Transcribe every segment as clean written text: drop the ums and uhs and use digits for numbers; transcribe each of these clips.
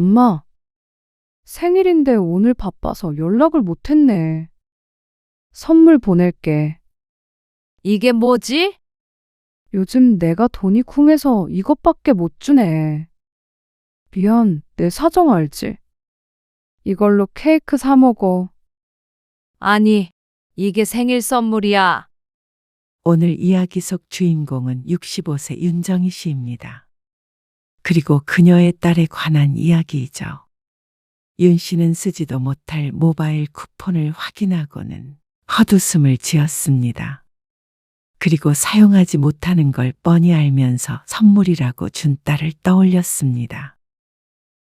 엄마, 생일인데 오늘 바빠서 연락을 못했네. 선물 보낼게. 이게 뭐지? 요즘 내가 돈이 쿵해서 이것밖에 못 주네. 미안, 내 사정 알지? 이걸로 케이크 사 먹어. 아니, 이게 생일 선물이야. 오늘 이야기 속 주인공은 65세 윤정희 씨입니다. 그리고 그녀의 딸에 관한 이야기이죠. 윤 씨는 쓰지도 못할 모바일 쿠폰을 확인하고는 헛웃음을 지었습니다. 그리고 사용하지 못하는 걸 뻔히 알면서 선물이라고 준 딸을 떠올렸습니다.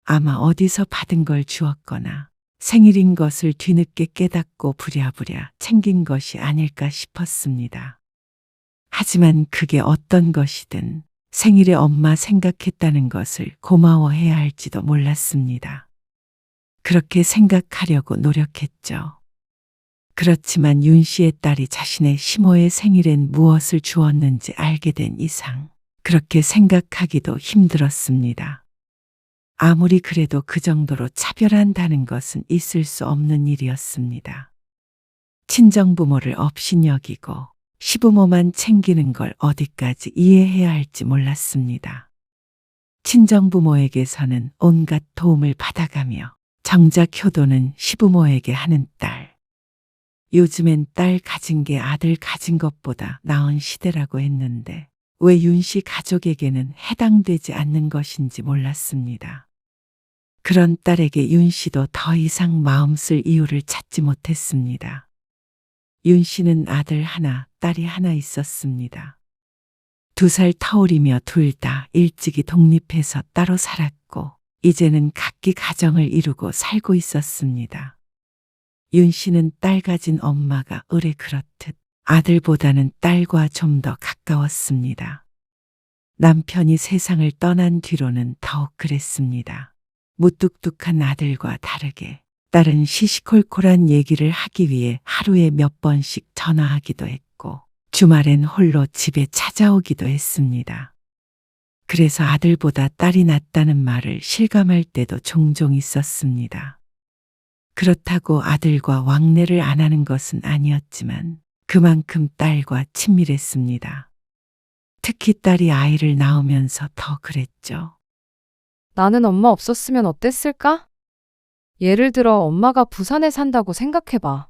아마 어디서 받은 걸 주었거나 생일인 것을 뒤늦게 깨닫고 부랴부랴 챙긴 것이 아닐까 싶었습니다. 하지만 그게 어떤 것이든 생일에 엄마 생각했다는 것을 고마워해야 할지도 몰랐습니다. 그렇게 생각하려고 노력했죠. 그렇지만 윤 씨의 딸이 자신의 시모의 생일엔 무엇을 주었는지 알게 된 이상 그렇게 생각하기도 힘들었습니다. 아무리 그래도 그 정도로 차별한다는 것은 있을 수 없는 일이었습니다. 친정부모를 업신여기고 시부모만 챙기는 걸 어디까지 이해해야 할지 몰랐습니다. 친정부모에게서는 온갖 도움을 받아가며 정작 효도는 시부모에게 하는 딸. 요즘엔 딸 가진 게 아들 가진 것보다 나은 시대라고 했는데 왜 윤 씨 가족에게는 해당되지 않는 것인지 몰랐습니다. 그런 딸에게 윤 씨도 더 이상 마음 쓸 이유를 찾지 못했습니다. 윤 씨는 아들 하나, 딸이 하나 있었습니다. 2살 터울이며 둘 다 일찍이 독립해서 따로 살았고 이제는 각기 가정을 이루고 살고 있었습니다. 윤 씨는 딸 가진 엄마가 의례 그렇듯 아들보다는 딸과 좀 더 가까웠습니다. 남편이 세상을 떠난 뒤로는 더욱 그랬습니다. 무뚝뚝한 아들과 다르게 딸은 시시콜콜한 얘기를 하기 위해 하루에 몇 번씩 전화하기도 했고 주말엔 홀로 집에 찾아오기도 했습니다. 그래서 아들보다 딸이 낫다는 말을 실감할 때도 종종 있었습니다. 그렇다고 아들과 왕래를 안 하는 것은 아니었지만 그만큼 딸과 친밀했습니다. 특히 딸이 아이를 낳으면서 더 그랬죠. 나는 엄마 없었으면 어땠을까? 예를 들어 엄마가 부산에 산다고 생각해봐.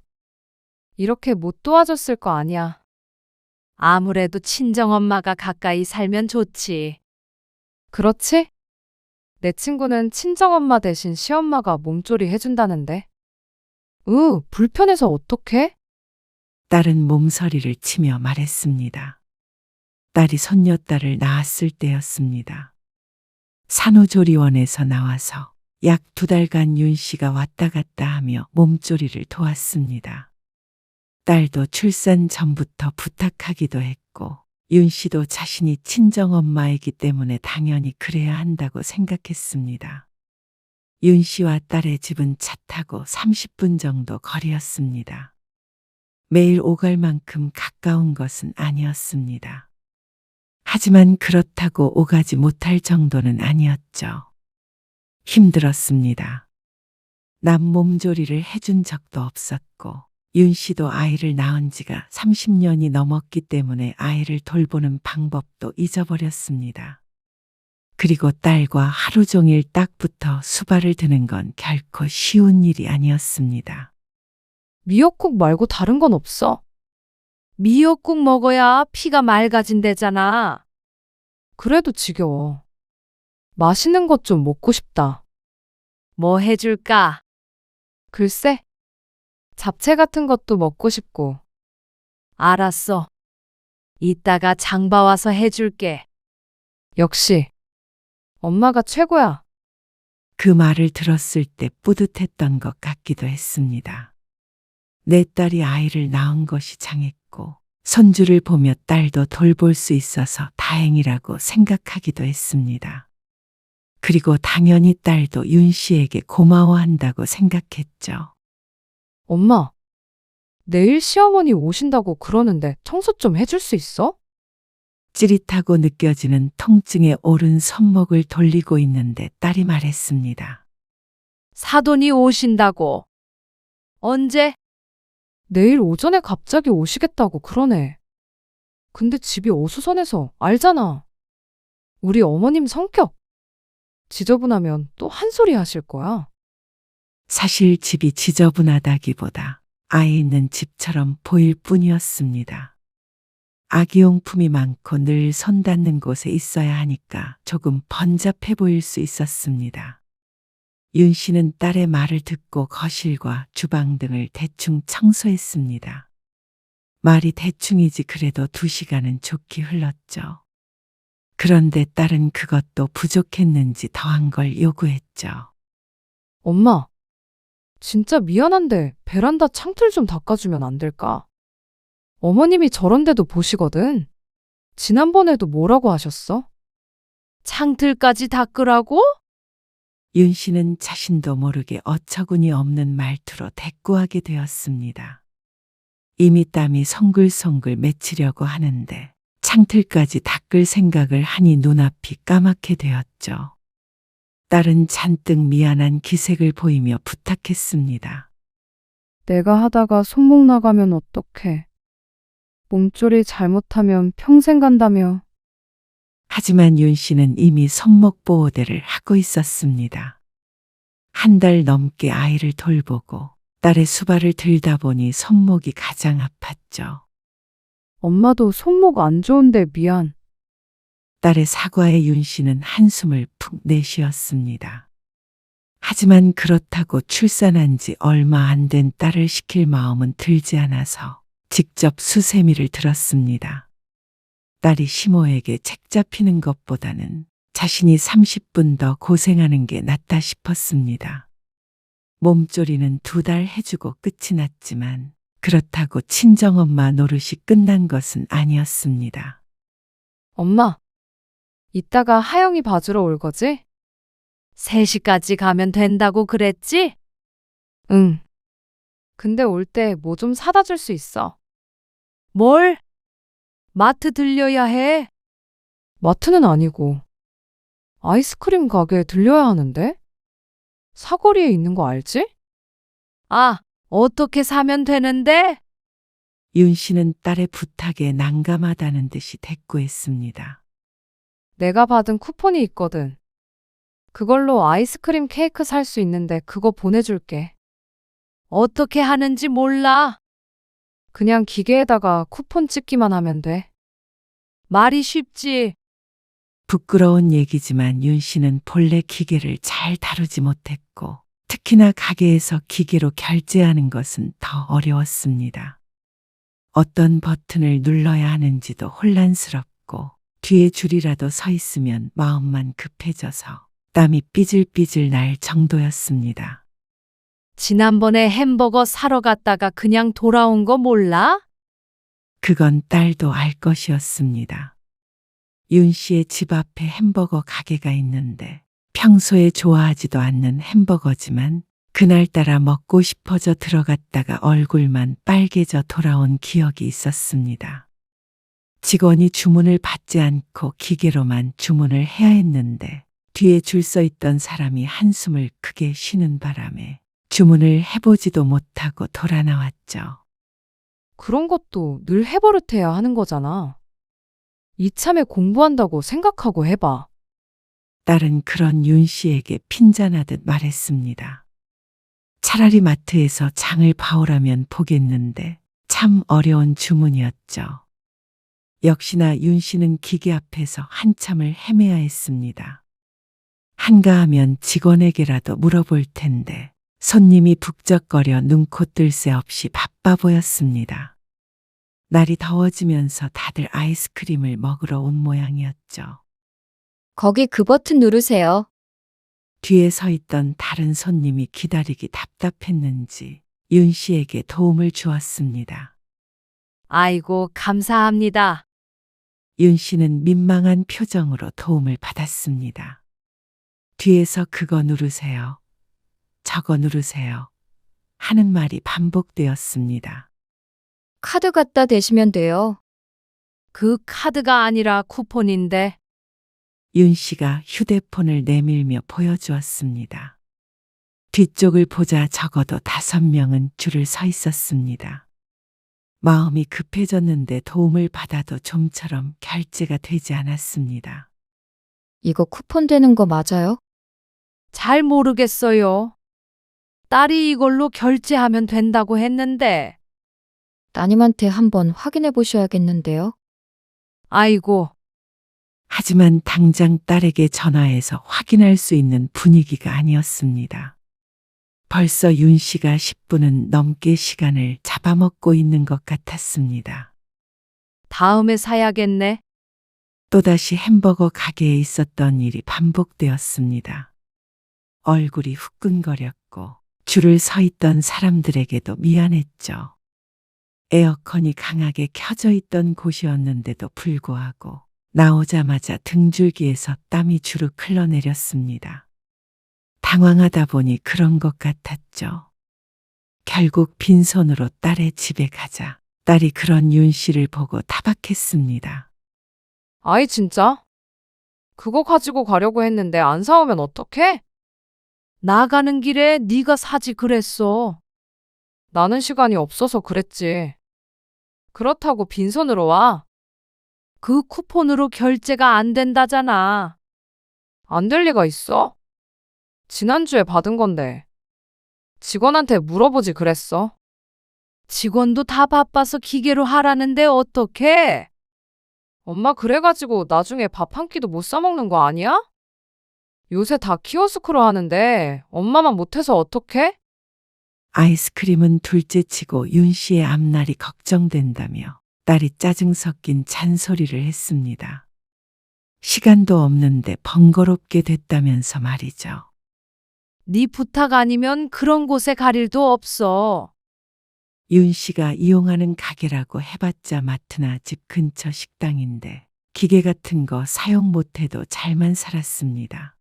이렇게 못 도와줬을 거 아니야. 아무래도 친정엄마가 가까이 살면 좋지. 그렇지? 내 친구는 친정엄마 대신 시엄마가 몸조리 해준다는데. 불편해서 어떡해? 딸은 몸서리를 치며 말했습니다. 딸이 손녀딸을 낳았을 때였습니다. 산후조리원에서 나와서 약 2달간 윤 씨가 왔다 갔다 하며 몸조리를 도왔습니다. 딸도 출산 전부터 부탁하기도 했고 윤 씨도 자신이 친정엄마이기 때문에 당연히 그래야 한다고 생각했습니다. 윤 씨와 딸의 집은 차 타고 30분 정도 거리였습니다. 매일 오갈 만큼 가까운 것은 아니었습니다. 하지만 그렇다고 오가지 못할 정도는 아니었죠. 힘들었습니다. 남 몸조리를 해준 적도 없었고 윤 씨도 아이를 낳은 지가 30년이 넘었기 때문에 아이를 돌보는 방법도 잊어버렸습니다. 그리고 딸과 하루 종일 딱 붙어 수발을 드는 건 결코 쉬운 일이 아니었습니다. 미역국 말고 다른 건 없어. 미역국 먹어야 피가 맑아진대잖아. 그래도 지겨워. 맛있는 것 좀 먹고 싶다. 뭐 해줄까? 글쎄, 잡채 같은 것도 먹고 싶고. 알았어. 이따가 장봐 와서 해줄게. 역시, 엄마가 최고야. 그 말을 들었을 때 뿌듯했던 것 같기도 했습니다. 내 딸이 아이를 낳은 것이 장했고 손주를 보며 딸도 돌볼 수 있어서 다행이라고 생각하기도 했습니다. 그리고 당연히 딸도 윤 씨에게 고마워한다고 생각했죠. 엄마, 내일 시어머니 오신다고 그러는데 청소 좀 해줄 수 있어? 찌릿하고 느껴지는 통증에 오른 손목을 돌리고 있는데 딸이 말했습니다. 사돈이 오신다고. 언제? 내일 오전에 갑자기 오시겠다고 그러네. 근데 집이 어수선해서 알잖아. 우리 어머님 성격. 지저분하면 또 한 소리 하실 거야. 사실 집이 지저분하다기보다 아이 있는 집처럼 보일 뿐이었습니다. 아기용품이 많고 늘 손 닿는 곳에 있어야 하니까 조금 번잡해 보일 수 있었습니다. 윤 씨는 딸의 말을 듣고 거실과 주방 등을 대충 청소했습니다. 말이 대충이지 그래도 2시간은 좋게 흘렀죠. 그런데 딸은 그것도 부족했는지 더한 걸 요구했죠. 엄마, 진짜 미안한데 베란다 창틀 좀 닦아주면 안 될까? 어머님이 저런데도 보시거든. 지난번에도 뭐라고 하셨어? 창틀까지 닦으라고? 윤 씨는 자신도 모르게 어처구니 없는 말투로 대꾸하게 되었습니다. 이미 땀이 송글송글 맺히려고 하는데 창틀까지 닦을 생각을 하니 눈앞이 까맣게 되었죠. 딸은 잔뜩 미안한 기색을 보이며 부탁했습니다. 내가 하다가 손목 나가면 어떡해. 몸조리 잘못하면 평생 간다며. 하지만 윤 씨는 이미 손목 보호대를 하고 있었습니다. 1달 넘게 아이를 돌보고 딸의 수발을 들다 보니 손목이 가장 아팠죠. 엄마도 손목 안 좋은데 미안. 딸의 사과에 윤 씨는 한숨을 푹 내쉬었습니다. 하지만 그렇다고 출산한 지 얼마 안 된 딸을 시킬 마음은 들지 않아서 직접 수세미를 들었습니다. 딸이 시모에게 책 잡히는 것보다는 자신이 30분 더 고생하는 게 낫다 싶었습니다. 몸조리는 2달 해주고 끝이 났지만 그렇다고 친정엄마 노릇이 끝난 것은 아니었습니다. 엄마, 이따가 하영이 봐주러 올 거지? 3시까지 가면 된다고 그랬지? 응. 근데 올 때 뭐 좀 사다 줄 수 있어. 뭘? 마트 들려야 해. 마트는 아니고 아이스크림 가게에 들려야 하는데? 사거리에 있는 거 알지? 아, 어떻게 사면 되는데? 윤 씨는 딸의 부탁에 난감하다는 듯이 대꾸했습니다. 내가 받은 쿠폰이 있거든. 그걸로 아이스크림 케이크 살 수 있는데 그거 보내줄게. 어떻게 하는지 몰라. 그냥 기계에다가 쿠폰 찍기만 하면 돼. 말이 쉽지. 부끄러운 얘기지만 윤 씨는 본래 기계를 잘 다루지 못했고 특히나 가게에서 기계로 결제하는 것은 더 어려웠습니다. 어떤 버튼을 눌러야 하는지도 혼란스럽고 뒤에 줄이라도 서 있으면 마음만 급해져서 땀이 삐질삐질 날 정도였습니다. 지난번에 햄버거 사러 갔다가 그냥 돌아온 거 몰라? 그건 딸도 알 것이었습니다. 윤 씨의 집 앞에 햄버거 가게가 있는데 평소에 좋아하지도 않는 햄버거지만 그날따라 먹고 싶어져 들어갔다가 얼굴만 빨개져 돌아온 기억이 있었습니다. 직원이 주문을 받지 않고 기계로만 주문을 해야 했는데 뒤에 줄 서 있던 사람이 한숨을 크게 쉬는 바람에 주문을 해보지도 못하고 돌아 나왔죠. 그런 것도 늘 해버릇해야 하는 거잖아. 이참에 공부한다고 생각하고 해봐. 딸은 그런 윤 씨에게 핀잔하듯 말했습니다. 차라리 마트에서 장을 봐오라면 보겠는데 참 어려운 주문이었죠. 역시나 윤 씨는 기계 앞에서 한참을 헤매야 했습니다. 한가하면 직원에게라도 물어볼 텐데 손님이 북적거려 눈코 뜰 새 없이 바빠 보였습니다. 날이 더워지면서 다들 아이스크림을 먹으러 온 모양이었죠. 거기 그 버튼 누르세요. 뒤에 서 있던 다른 손님이 기다리기 답답했는지 윤 씨에게 도움을 주었습니다. 아이고, 감사합니다. 윤 씨는 민망한 표정으로 도움을 받았습니다. 뒤에서 그거 누르세요. 저거 누르세요. 하는 말이 반복되었습니다. 카드 갖다 대시면 돼요. 그 카드가 아니라 쿠폰인데. 윤 씨가 휴대폰을 내밀며 보여주었습니다. 뒤쪽을 보자 적어도 5명은 줄을 서 있었습니다. 마음이 급해졌는데 도움을 받아도 좀처럼 결제가 되지 않았습니다. 이거 쿠폰 되는 거 맞아요? 잘 모르겠어요. 딸이 이걸로 결제하면 된다고 했는데. 따님한테 한번 확인해 보셔야겠는데요. 아이고, 하지만 당장 딸에게 전화해서 확인할 수 있는 분위기가 아니었습니다. 벌써 윤 씨가 10분은 넘게 시간을 잡아먹고 있는 것 같았습니다. 다음에 사야겠네. 또다시 햄버거 가게에 있었던 일이 반복되었습니다. 얼굴이 후끈거렸고 줄을 서 있던 사람들에게도 미안했죠. 에어컨이 강하게 켜져 있던 곳이었는데도 불구하고 나오자마자 등줄기에서 땀이 주룩 흘러내렸습니다. 당황하다 보니 그런 것 같았죠. 결국 빈손으로 딸의 집에 가자 딸이 그런 윤 씨를 보고 타박했습니다. 아이, 진짜? 그거 가지고 가려고 했는데 안 사오면 어떡해? 나가는 길에 네가 사지 그랬어. 나는 시간이 없어서 그랬지. 그렇다고 빈손으로 와? 그 쿠폰으로 결제가 안 된다잖아. 안 될 리가 있어? 지난주에 받은 건데. 직원한테 물어보지 그랬어. 직원도 다 바빠서 기계로 하라는데 어떡해? 엄마 그래가지고 나중에 밥 한 끼도 못 사 먹는 거 아니야? 요새 다 키오스크로 하는데 엄마만 못해서 어떡해? 아이스크림은 둘째치고 윤 씨의 앞날이 걱정된다며 딸이 짜증 섞인 잔소리를 했습니다. 시간도 없는데 번거롭게 됐다면서 말이죠. 네 부탁 아니면 그런 곳에 갈 일도 없어. 윤 씨가 이용하는 가게라고 해봤자 마트나 집 근처 식당인데 기계 같은 거 사용 못해도 잘만 살았습니다.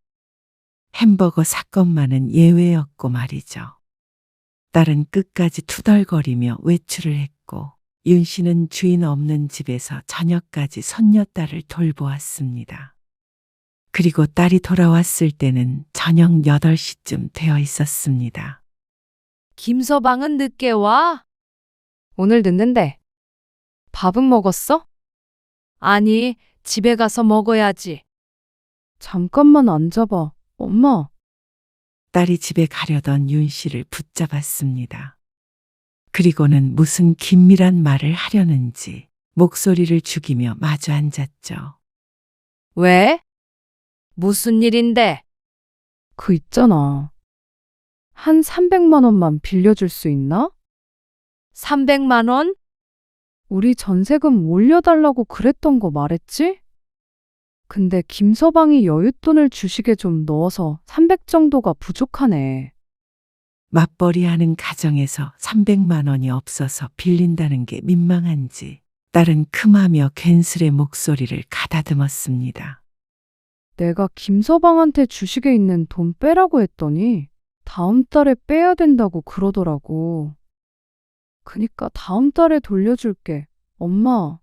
햄버거 사건만은 예외였고 말이죠. 딸은 끝까지 투덜거리며 외출을 했고 윤 씨는 주인 없는 집에서 저녁까지 손녀딸을 돌보았습니다. 그리고 딸이 돌아왔을 때는 저녁 8시쯤 되어 있었습니다. 김서방은 늦게 와? 오늘 늦는데. 밥은 먹었어? 아니, 집에 가서 먹어야지. 잠깐만 앉아봐. 엄마. 딸이 집에 가려던 윤 씨를 붙잡았습니다. 그리고는 무슨 긴밀한 말을 하려는지 목소리를 죽이며 마주 앉았죠. 왜? 무슨 일인데? 그 있잖아. 한 300만 원만 빌려줄 수 있나? 300만 원? 우리 전세금 올려달라고 그랬던 거 말했지? 근데 김서방이 여윳돈을 주식에 좀 넣어서 300 정도가 부족하네. 맞벌이하는 가정에서 300만 원이 없어서 빌린다는 게 민망한지 딸은 크마며 괜스레 목소리를 가다듬었습니다. 내가 김서방한테 주식에 있는 돈 빼라고 했더니 다음 달에 빼야 된다고 그러더라고. 그니까 다음 달에 돌려줄게. 엄마.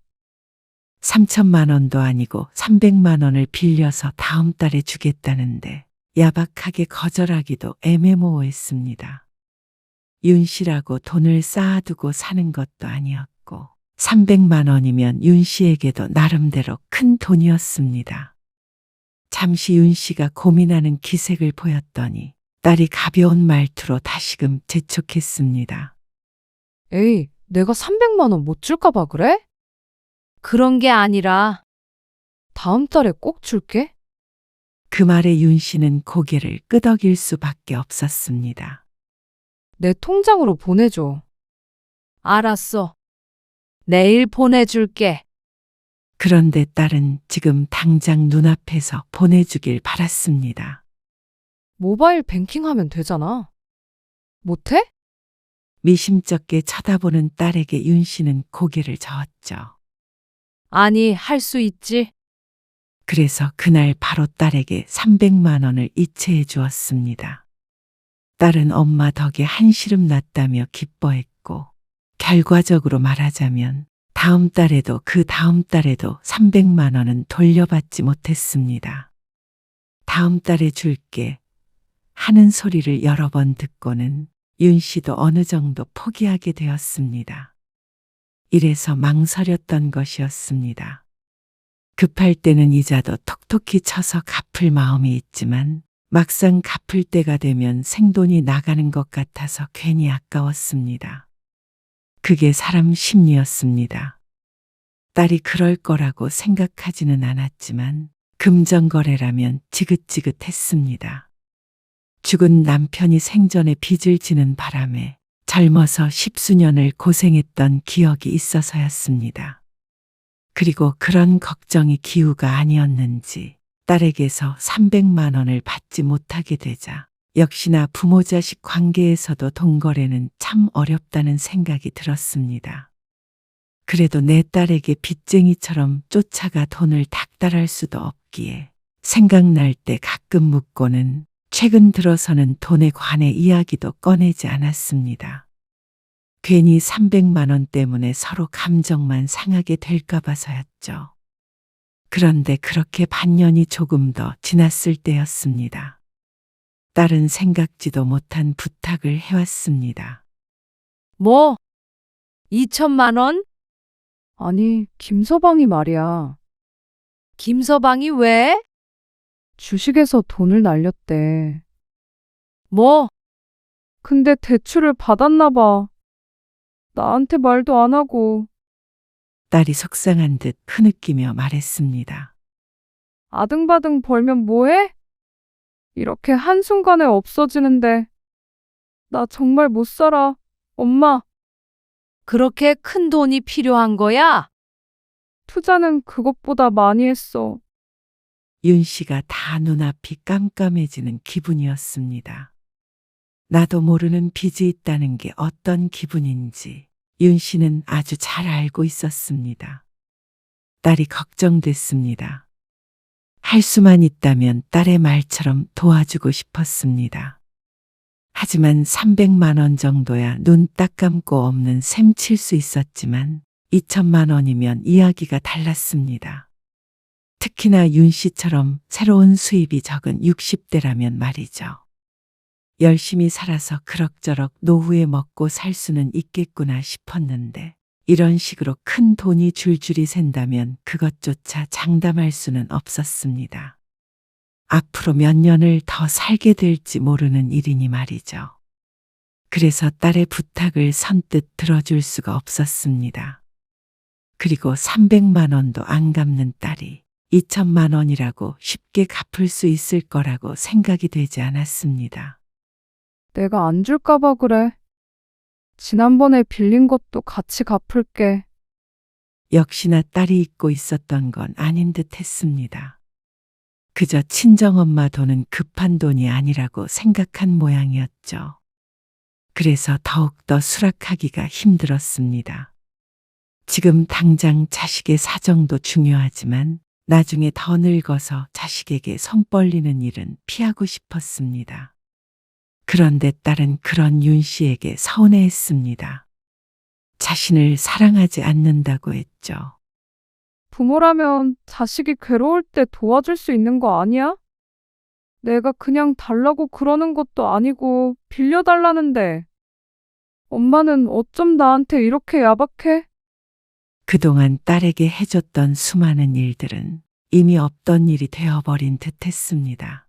3천만 원도 아니고 300만 원을 빌려서 다음 달에 주겠다는데 야박하게 거절하기도 애매모호했습니다. 윤 씨라고 돈을 쌓아두고 사는 것도 아니었고 300만 원이면 윤 씨에게도 나름대로 큰 돈이었습니다. 잠시 윤 씨가 고민하는 기색을 보였더니 딸이 가벼운 말투로 다시금 재촉했습니다. 에이, 내가 300만 원 못 줄까 봐 그래? 그런 게 아니라 다음 달에 꼭 줄게. 그 말에 윤 씨는 고개를 끄덕일 수밖에 없었습니다. 내 통장으로 보내줘. 알았어. 내일 보내줄게. 그런데 딸은 지금 당장 눈앞에서 보내주길 바랐습니다. 모바일 뱅킹 하면 되잖아. 못해? 미심쩍게 쳐다보는 딸에게 윤 씨는 고개를 저었죠. 아니, 할 수 있지. 그래서 그날 바로 딸에게 300만 원을 이체해 주었습니다. 딸은 엄마 덕에 한시름 났다며 기뻐했고 결과적으로 말하자면 다음 달에도 그 다음 달에도 300만 원은 돌려받지 못했습니다. 다음 달에 줄게 하는 소리를 여러 번 듣고는 윤 씨도 어느 정도 포기하게 되었습니다. 이래서 망설였던 것이었습니다. 급할 때는 이자도 톡톡히 쳐서 갚을 마음이 있지만 막상 갚을 때가 되면 생돈이 나가는 것 같아서 괜히 아까웠습니다. 그게 사람 심리였습니다. 딸이 그럴 거라고 생각하지는 않았지만 금전거래라면 지긋지긋했습니다. 죽은 남편이 생전에 빚을 지는 바람에 젊어서 십수년을 고생했던 기억이 있어서였습니다. 그리고 그런 걱정이 기우가 아니었는지 딸에게서 300만 원을 받지 못하게 되자 역시나 부모 자식 관계에서도 돈거래는 참 어렵다는 생각이 들었습니다. 그래도 내 딸에게 빚쟁이처럼 쫓아가 돈을 닥달할 수도 없기에 생각날 때 가끔 묻고는 최근 들어서는 돈에 관해 이야기도 꺼내지 않았습니다. 괜히 300만 원 때문에 서로 감정만 상하게 될까 봐서였죠. 그런데 그렇게 반년이 조금 더 지났을 때였습니다. 딸은 생각지도 못한 부탁을 해왔습니다. 뭐? 2천만 원? 아니, 김서방이 말이야. 김서방이 왜? 주식에서 돈을 날렸대. 뭐? 근데 대출을 받았나 봐. 나한테 말도 안 하고. 딸이 속상한 듯 흐느끼며 말했습니다. 아등바등 벌면 뭐해? 이렇게 한순간에 없어지는데. 나 정말 못 살아. 엄마, 그렇게 큰 돈이 필요한 거야? 투자는 그것보다 많이 했어. 윤 씨가 다 눈앞이 깜깜해지는 기분이었습니다. 나도 모르는 빚이 있다는 게 어떤 기분인지 윤 씨는 아주 잘 알고 있었습니다. 딸이 걱정됐습니다. 할 수만 있다면 딸의 말처럼 도와주고 싶었습니다. 하지만 300만 원 정도야 눈 딱 감고 없는 셈 칠 수 있었지만 2천만 원이면 이야기가 달랐습니다. 특히나 윤 씨처럼 새로운 수입이 적은 60대라면 말이죠. 열심히 살아서 그럭저럭 노후에 먹고 살 수는 있겠구나 싶었는데 이런 식으로 큰 돈이 줄줄이 샌다면 그것조차 장담할 수는 없었습니다. 앞으로 몇 년을 더 살게 될지 모르는 일이니 말이죠. 그래서 딸의 부탁을 선뜻 들어줄 수가 없었습니다. 그리고 300만 원도 안 갚는 딸이 2천만 원이라고 쉽게 갚을 수 있을 거라고 생각이 되지 않았습니다. 내가 안 줄까봐 그래. 지난번에 빌린 것도 같이 갚을게. 역시나 딸이 잊고 있었던 건 아닌 듯 했습니다. 그저 친정엄마 돈은 급한 돈이 아니라고 생각한 모양이었죠. 그래서 더욱더 수락하기가 힘들었습니다. 지금 당장 자식의 사정도 중요하지만 나중에 더 늙어서 자식에게 손 벌리는 일은 피하고 싶었습니다. 그런데 딸은 그런 윤 씨에게 서운해했습니다. 자신을 사랑하지 않는다고 했죠. 부모라면 자식이 괴로울 때 도와줄 수 있는 거 아니야? 내가 그냥 달라고 그러는 것도 아니고 빌려달라는데. 엄마는 어쩜 나한테 이렇게 야박해? 그동안 딸에게 해줬던 수많은 일들은 이미 없던 일이 되어버린 듯 했습니다.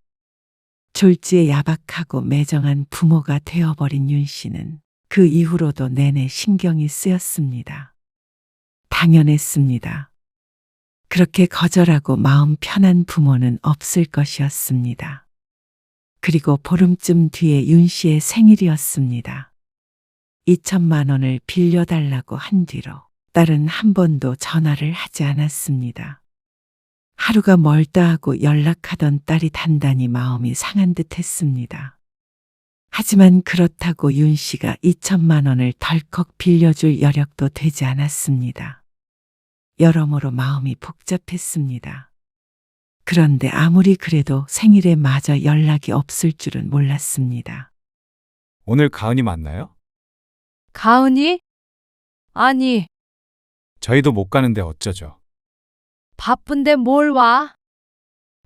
졸지에 야박하고 매정한 부모가 되어버린 윤 씨는 그 이후로도 내내 신경이 쓰였습니다. 당연했습니다. 그렇게 거절하고 마음 편한 부모는 없을 것이었습니다. 그리고 보름쯤 뒤에 윤 씨의 생일이었습니다. 2천만 원을 빌려달라고 한 뒤로 딸은 한 번도 전화를 하지 않았습니다. 하루가 멀다 하고 연락하던 딸이 단단히 마음이 상한 듯 했습니다. 하지만 그렇다고 윤 씨가 2천만 원을 덜컥 빌려줄 여력도 되지 않았습니다. 여러모로 마음이 복잡했습니다. 그런데 아무리 그래도 생일에 마저 연락이 없을 줄은 몰랐습니다. 오늘 가은이 맞나요? 가은이? 아니, 저희도 못 가는데 어쩌죠? 바쁜데 뭘 와?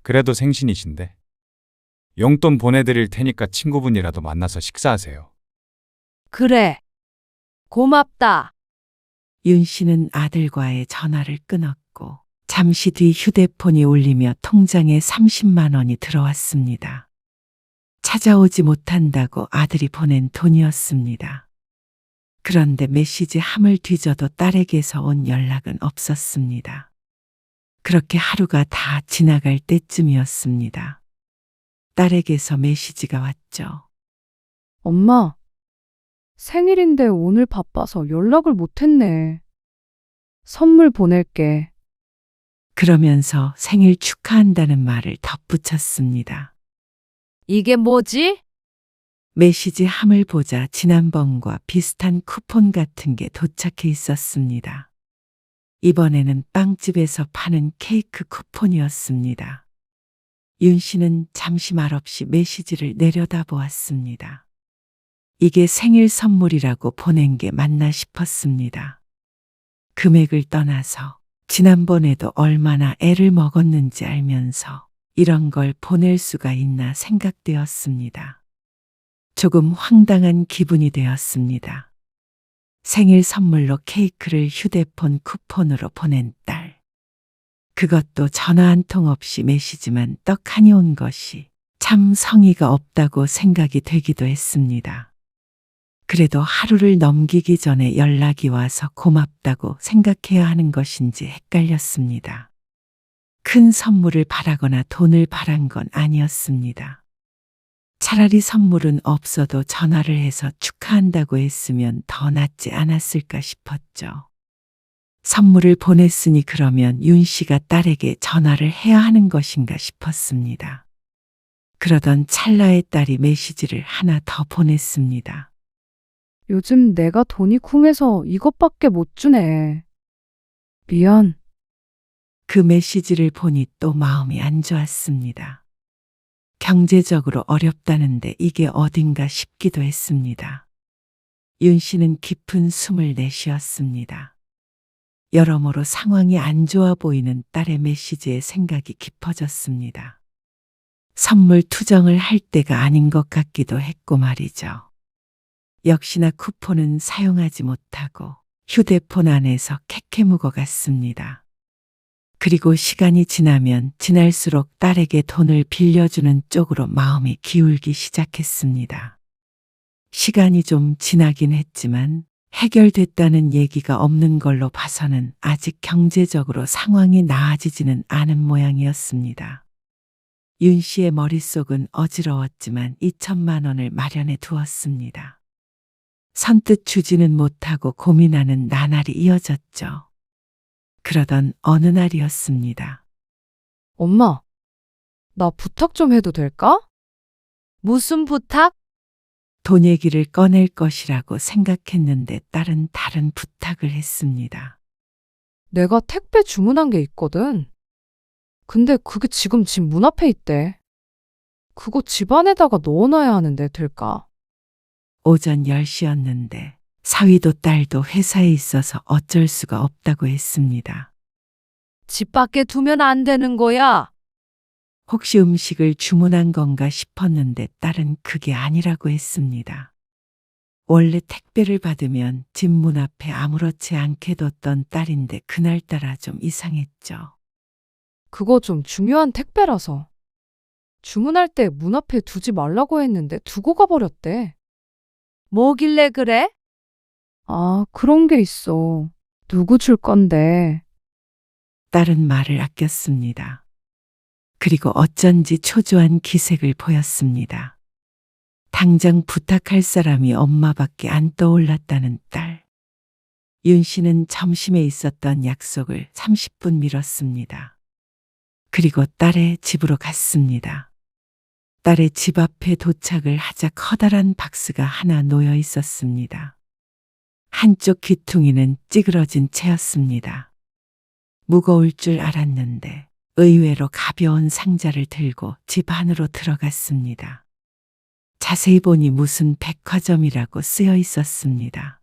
그래도 생신이신데. 용돈 보내드릴 테니까 친구분이라도 만나서 식사하세요. 그래. 고맙다. 윤 씨는 아들과의 전화를 끊었고 잠시 뒤 휴대폰이 울리며 통장에 30만 원이 들어왔습니다. 찾아오지 못한다고 아들이 보낸 돈이었습니다. 그런데 메시지 함을 뒤져도 딸에게서 온 연락은 없었습니다. 그렇게 하루가 다 지나갈 때쯤이었습니다. 딸에게서 메시지가 왔죠. 엄마, 생일인데 오늘 바빠서 연락을 못했네. 선물 보낼게. 그러면서 생일 축하한다는 말을 덧붙였습니다. 이게 뭐지? 메시지 함을 보자 지난번과 비슷한 쿠폰 같은 게 도착해 있었습니다. 이번에는 빵집에서 파는 케이크 쿠폰이었습니다. 윤 씨는 잠시 말없이 메시지를 내려다보았습니다. 이게 생일 선물이라고 보낸 게 맞나 싶었습니다. 금액을 떠나서 지난번에도 얼마나 애를 먹었는지 알면서 이런 걸 보낼 수가 있나 생각되었습니다. 조금 황당한 기분이 되었습니다. 생일 선물로 케이크를 휴대폰 쿠폰으로 보낸 딸. 그것도 전화 한 통 없이 메시지만 떡하니 온 것이 참 성의가 없다고 생각이 되기도 했습니다. 그래도 하루를 넘기기 전에 연락이 와서 고맙다고 생각해야 하는 것인지 헷갈렸습니다. 큰 선물을 바라거나 돈을 바란 건 아니었습니다. 차라리 선물은 없어도 전화를 해서 축하한다고 했으면 더 낫지 않았을까 싶었죠. 선물을 보냈으니 그러면 윤 씨가 딸에게 전화를 해야 하는 것인가 싶었습니다. 그러던 찰나에 딸이 메시지를 하나 더 보냈습니다. 요즘 내가 돈이 쿵해서 이것밖에 못 주네. 미안. 그 메시지를 보니 또 마음이 안 좋았습니다. 경제적으로 어렵다는데 이게 어딘가 싶기도 했습니다. 윤 씨는 깊은 숨을 내쉬었습니다. 여러모로 상황이 안 좋아 보이는 딸의 메시지에 생각이 깊어졌습니다. 선물 투정을 할 때가 아닌 것 같기도 했고 말이죠. 역시나 쿠폰은 사용하지 못하고 휴대폰 안에서 캐캐 묵어갔습니다. 그리고 시간이 지나면 지날수록 딸에게 돈을 빌려주는 쪽으로 마음이 기울기 시작했습니다. 시간이 좀 지나긴 했지만 해결됐다는 얘기가 없는 걸로 봐서는 아직 경제적으로 상황이 나아지지는 않은 모양이었습니다. 윤 씨의 머릿속은 어지러웠지만 2천만 원을 마련해 두었습니다. 선뜻 주지는 못하고 고민하는 나날이 이어졌죠. 그러던 어느 날이었습니다. 엄마, 나 부탁 좀 해도 될까? 무슨 부탁? 돈 얘기를 꺼낼 것이라고 생각했는데 딸은 다른 부탁을 했습니다. 내가 택배 주문한 게 있거든. 근데 그게 지금 집 문 앞에 있대. 그거 집 안에다가 넣어놔야 하는데 될까? 오전 10시였는데 사위도 딸도 회사에 있어서 어쩔 수가 없다고 했습니다. 집 밖에 두면 안 되는 거야. 혹시 음식을 주문한 건가 싶었는데 딸은 그게 아니라고 했습니다. 원래 택배를 받으면 집 문 앞에 아무렇지 않게 뒀던 딸인데 그날따라 좀 이상했죠. 그거 좀 중요한 택배라서. 주문할 때 문 앞에 두지 말라고 했는데 두고 가버렸대. 뭐길래 그래? 아, 그런 게 있어. 누구 줄 건데. 딸은 말을 아꼈습니다. 그리고 어쩐지 초조한 기색을 보였습니다. 당장 부탁할 사람이 엄마밖에 안 떠올랐다는 딸. 윤 씨는 점심에 있었던 약속을 30분 미뤘습니다. 그리고 딸의 집으로 갔습니다. 딸의 집 앞에 도착을 하자 커다란 박스가 하나 놓여 있었습니다. 한쪽 귀퉁이는 찌그러진 채였습니다. 무거울 줄 알았는데 의외로 가벼운 상자를 들고 집 안으로 들어갔습니다. 자세히 보니 무슨 백화점이라고 쓰여 있었습니다.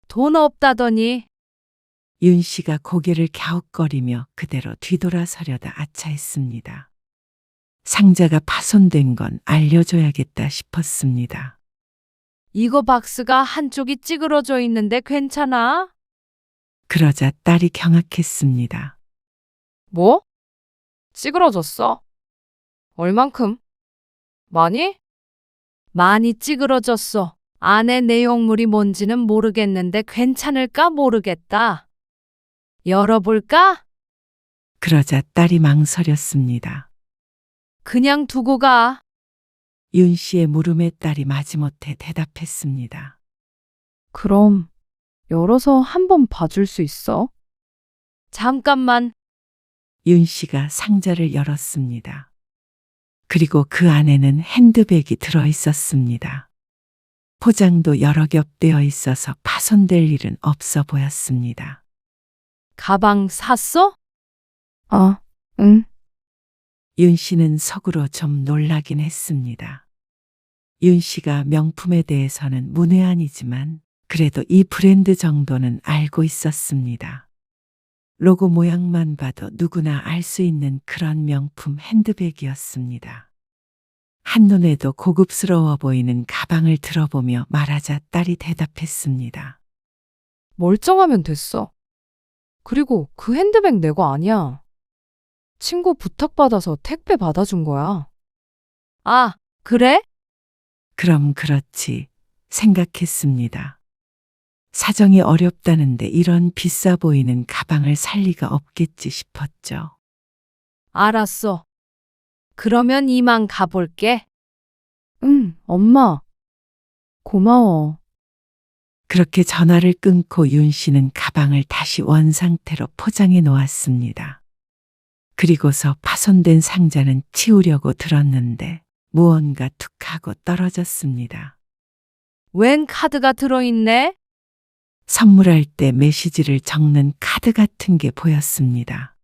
돈 없다더니. 윤 씨가 고개를 갸웃거리며 그대로 뒤돌아서려다 아차했습니다. 상자가 파손된 건 알려줘야겠다 싶었습니다. 이거 박스가 한쪽이 찌그러져 있는데 괜찮아? 그러자 딸이 경악했습니다. 뭐? 찌그러졌어? 얼만큼? 많이? 많이 찌그러졌어. 안에 내용물이 뭔지는 모르겠는데 괜찮을까 모르겠다. 열어볼까? 그러자 딸이 망설였습니다. 그냥 두고 가. 윤 씨의 물음에 딸이 마지못해 대답했습니다. 그럼 열어서 한번 봐줄 수 있어? 잠깐만. 윤 씨가 상자를 열었습니다. 그리고 그 안에는 핸드백이 들어 있었습니다. 포장도 여러 겹되어 있어서 파손될 일은 없어 보였습니다. 가방 샀어? 아, 응. 윤 씨는 속으로 좀 놀라긴 했습니다. 윤 씨가 명품에 대해서는 문외한이지만 그래도 이 브랜드 정도는 알고 있었습니다. 로고 모양만 봐도 누구나 알 수 있는 그런 명품 핸드백이었습니다. 한눈에도 고급스러워 보이는 가방을 들어보며 말하자 딸이 대답했습니다. 멀쩡하면 됐어. 그리고 그 핸드백 내 거 아니야. 친구 부탁받아서 택배 받아준 거야. 아, 그래? 그럼 그렇지 생각했습니다. 사정이 어렵다는데 이런 비싸 보이는 가방을 살 리가 없겠지 싶었죠. 알았어. 그러면 이만 가볼게. 응, 엄마. 고마워. 그렇게 전화를 끊고 윤 씨는 가방을 다시 원상태로 포장해 놓았습니다. 그리고서 파손된 상자는 치우려고 들었는데 무언가 툭 하고 떨어졌습니다. 웬 카드가 들어있네? 선물할 때 메시지를 적는 카드 같은 게 보였습니다.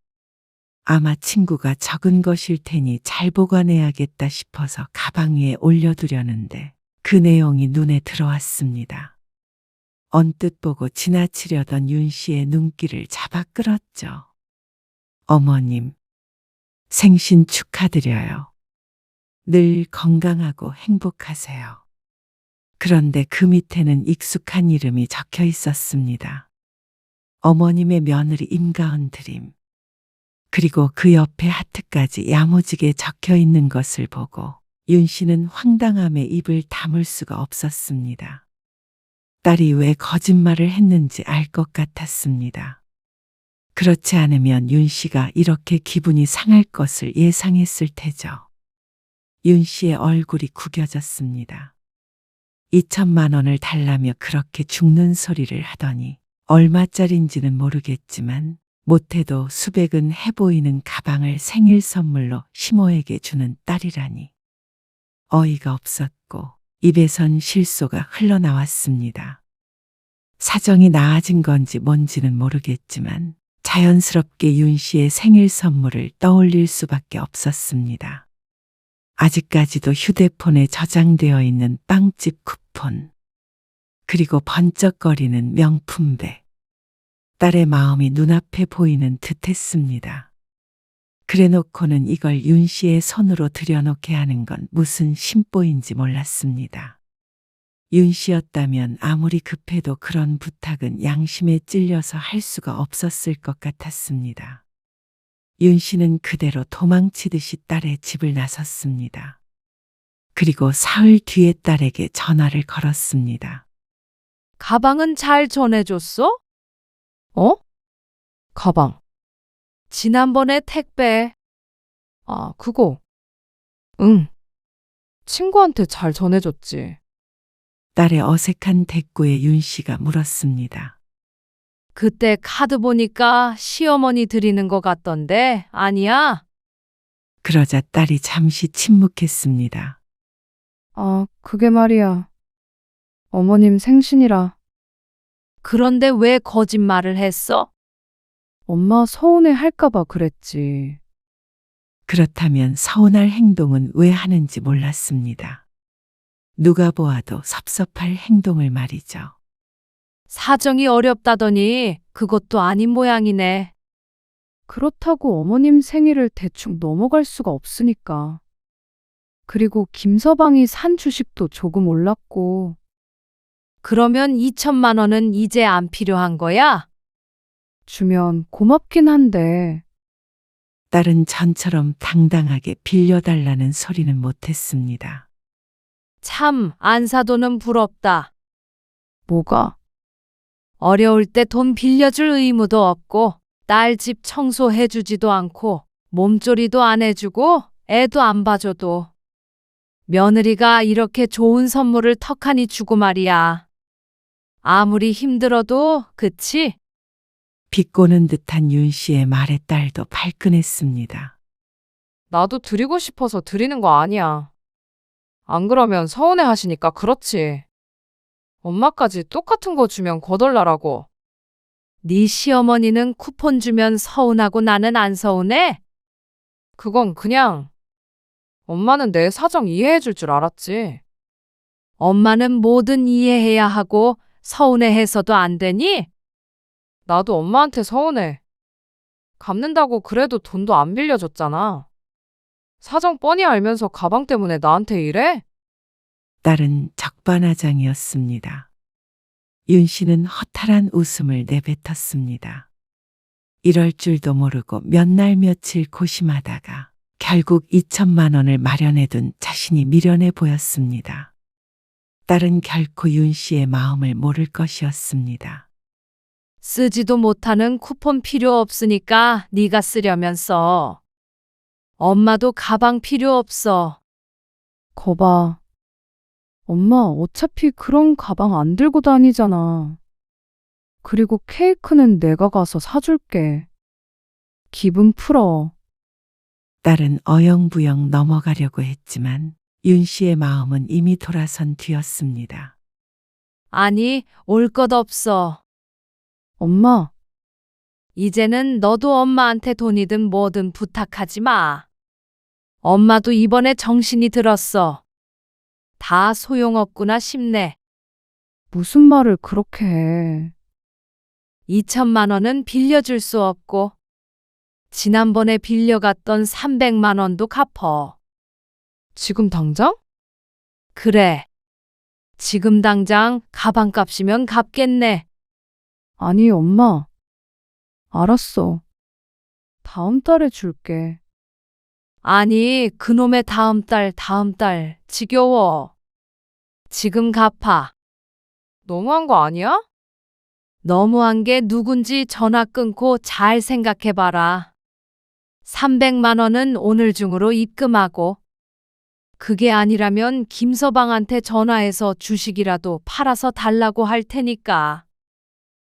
아마 친구가 적은 것일 테니 잘 보관해야겠다 싶어서 가방 위에 올려두려는데 그 내용이 눈에 들어왔습니다. 언뜻 보고 지나치려던 윤 씨의 눈길을 잡아 끌었죠. 어머님, 생신 축하드려요. 늘 건강하고 행복하세요. 그런데 그 밑에는 익숙한 이름이 적혀 있었습니다. 어머님의 며느리 임가은 드림. 그리고 그 옆에 하트까지 야무지게 적혀 있는 것을 보고 윤 씨는 황당함에 입을 다물 수가 없었습니다. 딸이 왜 거짓말을 했는지 알 것 같았습니다. 그렇지 않으면 윤 씨가 이렇게 기분이 상할 것을 예상했을 테죠. 윤 씨의 얼굴이 구겨졌습니다. 2천만 원을 달라며 그렇게 죽는 소리를 하더니 얼마짜린지는 모르겠지만 못해도 수백은 해 보이는 가방을 생일 선물로 시모에게 주는 딸이라니. 어이가 없었고 입에선 실소가 흘러나왔습니다. 사정이 나아진 건지 뭔지는 모르겠지만 자연스럽게 윤 씨의 생일 선물을 떠올릴 수밖에 없었습니다. 아직까지도 휴대폰에 저장되어 있는 빵집 쿠폰, 그리고 번쩍거리는 명품백. 딸의 마음이 눈앞에 보이는 듯했습니다. 그래놓고는 이걸 윤 씨의 손으로 들여놓게 하는 건 무슨 심보인지 몰랐습니다. 윤 씨였다면 아무리 급해도 그런 부탁은 양심에 찔려서 할 수가 없었을 것 같았습니다. 윤 씨는 그대로 도망치듯이 딸의 집을 나섰습니다. 그리고 사흘 뒤에 딸에게 전화를 걸었습니다. 가방은 잘 전해줬어? 어? 가방. 지난번에 택배. 아, 그거. 응. 친구한테 잘 전해줬지. 딸의 어색한 대꾸에 윤 씨가 물었습니다. 그때 카드 보니까 시어머니 드리는 것 같던데 아니야? 그러자 딸이 잠시 침묵했습니다. 아, 그게 말이야. 어머님 생신이라 그런데 왜 거짓말을 했어? 엄마 서운해 할까봐 그랬지. 그렇다면 서운할 행동은 왜 하는지 몰랐습니다. 누가 보아도 섭섭할 행동을 말이죠. 사정이 어렵다더니 그것도 아닌 모양이네. 그렇다고 어머님 생일을 대충 넘어갈 수가 없으니까. 그리고 김서방이 산 주식도 조금 올랐고, 그러면 2천만 원은 이제 안 필요한 거야? 주면 고맙긴 한데, 딸은 전처럼 당당하게 빌려달라는 소리는 못했습니다. 참, 안사도는 부럽다. 뭐가? 어려울 때 돈 빌려줄 의무도 없고, 딸 집 청소해주지도 않고, 몸조리도 안 해주고, 애도 안 봐줘도. 며느리가 이렇게 좋은 선물을 턱하니 주고 말이야. 아무리 힘들어도, 그치? 비꼬는 듯한 윤 씨의 말에 딸도 발끈했습니다. 나도 드리고 싶어서 드리는 거 아니야. 안 그러면 서운해 하시니까 그렇지. 엄마까지 똑같은 거 주면 거덜나라고. 네 시어머니는 쿠폰 주면 서운하고 나는 안 서운해? 그건 그냥 엄마는 내 사정 이해해 줄 줄 알았지. 엄마는 뭐든 이해해야 하고 서운해해서도 안 되니? 나도 엄마한테 서운해. 갚는다고 그래도 돈도 안 빌려줬잖아. 사정 뻔히 알면서 가방 때문에 나한테 이래? 딸은 적반하장이었습니다. 윤 씨는 허탈한 웃음을 내뱉었습니다. 이럴 줄도 모르고 몇 날 며칠 고심하다가 결국 2천만 원을 마련해둔 자신이 미련해 보였습니다. 딸은 결코 윤 씨의 마음을 모를 것이었습니다. 쓰지도 못하는 쿠폰 필요 없으니까 네가 쓰려면 써. 엄마도 가방 필요 없어. 거봐. 엄마 어차피 그런 가방 안 들고 다니잖아. 그리고 케이크는 내가 가서 사줄게. 기분 풀어. 딸은 어영부영 넘어가려고 했지만 윤 씨의 마음은 이미 돌아선 뒤였습니다. 아니, 올 것 없어. 엄마, 이제는 너도 엄마한테 돈이든 뭐든 부탁하지 마. 엄마도 이번에 정신이 들었어. 다 소용없구나 싶네. 무슨 말을 그렇게 해. 2천만 원은 빌려줄 수 없고, 지난번에 빌려갔던 300만 원도 갚어. 지금 당장? 그래. 지금 당장 가방값이면 갚겠네. 아니, 엄마. 알았어. 다음 달에 줄게. 아니, 그놈의 다음 달, 지겨워. 지금 갚아. 너무한 거 아니야? 너무한 게 누군지 전화 끊고 잘 생각해봐라. 300만 원은 오늘 중으로 입금하고, 그게 아니라면 김서방한테 전화해서 주식이라도 팔아서 달라고 할 테니까.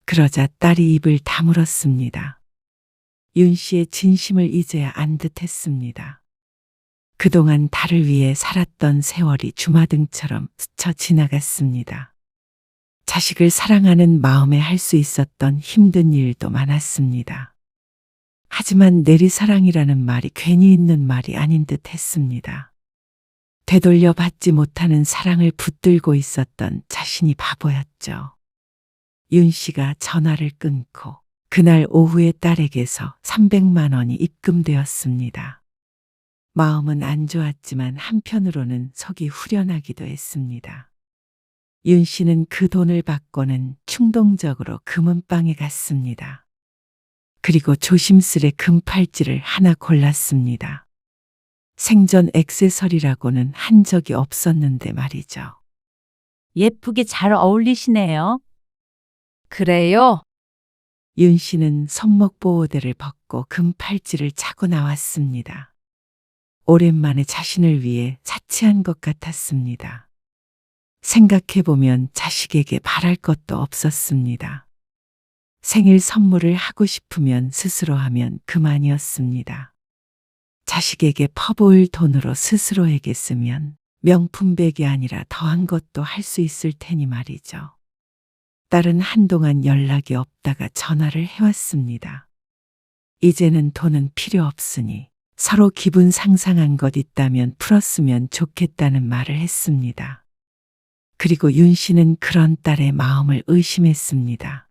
그러자 딸이 입을 다물었습니다. 윤 씨의 진심을 이제야 안 듯했습니다. 그동안 달을 위해 살았던 세월이 주마등처럼 스쳐 지나갔습니다. 자식을 사랑하는 마음에 할 수 있었던 힘든 일도 많았습니다. 하지만 내리사랑이라는 말이 괜히 있는 말이 아닌 듯 했습니다. 되돌려 받지 못하는 사랑을 붙들고 있었던 자신이 바보였죠. 윤 씨가 전화를 끊고 그날 오후에 딸에게서 300만 원이 입금되었습니다. 마음은 안 좋았지만 한편으로는 속이 후련하기도 했습니다. 윤 씨는 그 돈을 받고는 충동적으로 금은방에 갔습니다. 그리고 조심스레 금팔찌를 하나 골랐습니다. 생전 액세서리라고는 한 적이 없었는데 말이죠. 예쁘게 잘 어울리시네요. 그래요? 윤 씨는 손목 보호대를 벗고 금팔찌를 차고 나왔습니다. 오랜만에 자신을 위해 자취한 것 같았습니다. 생각해보면 자식에게 바랄 것도 없었습니다. 생일 선물을 하고 싶으면 스스로 하면 그만이었습니다. 자식에게 퍼부을 돈으로 스스로에게 쓰면 명품백이 아니라 더한 것도 할 수 있을 테니 말이죠. 딸은 한동안 연락이 없다가 전화를 해왔습니다. 이제는 돈은 필요 없으니 서로 기분 상상한 것 있다면 풀었으면 좋겠다는 말을 했습니다. 그리고 윤 씨는 그런 딸의 마음을 의심했습니다.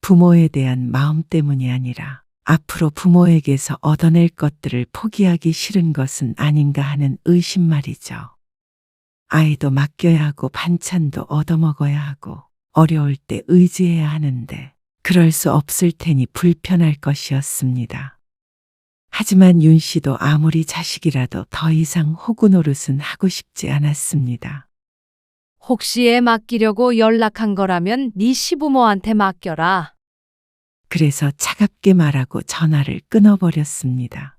부모에 대한 마음 때문이 아니라 앞으로 부모에게서 얻어낼 것들을 포기하기 싫은 것은 아닌가 하는 의심 말이죠. 아이도 맡겨야 하고 반찬도 얻어먹어야 하고 어려울 때 의지해야 하는데 그럴 수 없을 테니 불편할 것이었습니다. 하지만 윤 씨도 아무리 자식이라도 더 이상 호구 노릇은 하고 싶지 않았습니다. 혹시 애 맡기려고 연락한 거라면 네 시부모한테 맡겨라. 그래서 차갑게 말하고 전화를 끊어버렸습니다.